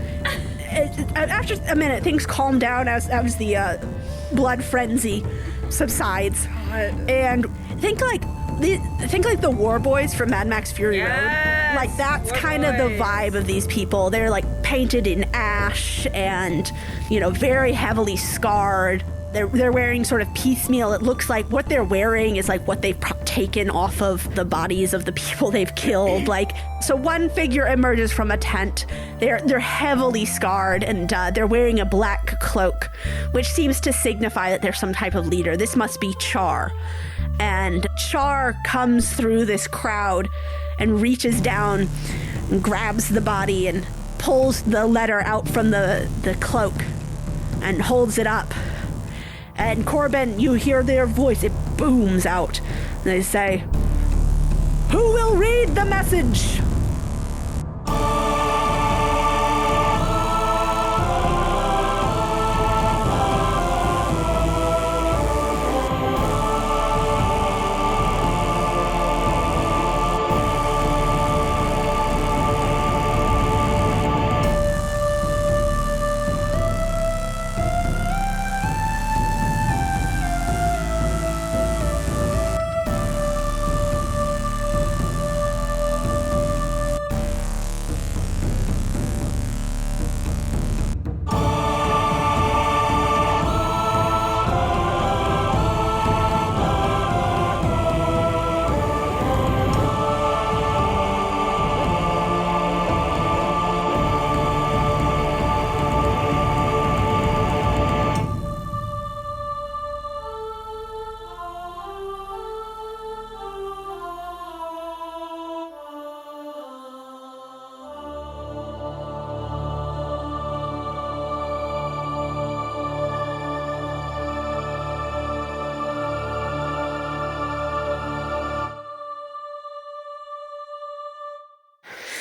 B: After a minute, things calm down as the blood frenzy subsides. And think like the War Boys from Mad Max Fury Road. Like that's kind of the vibe of these people. They're like painted in ash and, very heavily scarred. They're wearing sort of piecemeal. It looks like what they're wearing is like what they've taken off of the bodies of the people they've killed. So one figure emerges from a tent. They're heavily scarred and they're wearing a black cloak, which seems to signify that they're some type of leader. This must be Char. And Char comes through this crowd and reaches down and grabs the body and pulls the letter out from the cloak and holds it up. And Corbin, you hear their voice. It booms out. They say, "Who will read the message?"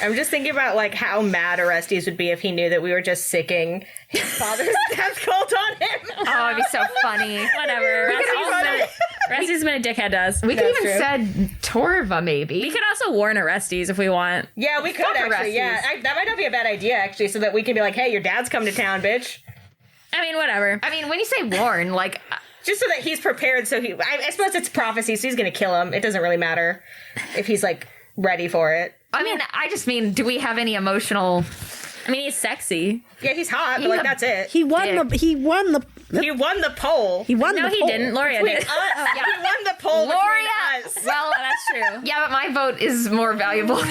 D: I'm just thinking about like how mad Orestes would be if he knew that we were just sicking his father's death cult on him.
C: Oh, it'd be so funny.
A: Whatever. Orestes been a dickhead to us.
C: We could even said Torva, maybe.
A: We could also warn Orestes if we want.
D: Yeah, we could actually.
C: Orestes.
D: Yeah, that might not be a bad idea actually, so that we can be like, "Hey, your dad's come to town, bitch."
A: I mean, whatever.
C: I mean, when you say warn, like.
D: Just so that he's prepared, so I suppose it's prophecy, so he's gonna kill him. It doesn't really matter if he's, like, ready for it.
C: I mean, I just mean, do we have any emotional...
A: I mean, he's sexy.
D: Yeah, he's hot, but, like, that's it.
B: He won the poll.
A: No, he didn't. Loria did.
D: He won the poll
C: Loria!
D: between us.
C: Well,
A: that's true.
C: Yeah, but my vote is more valuable.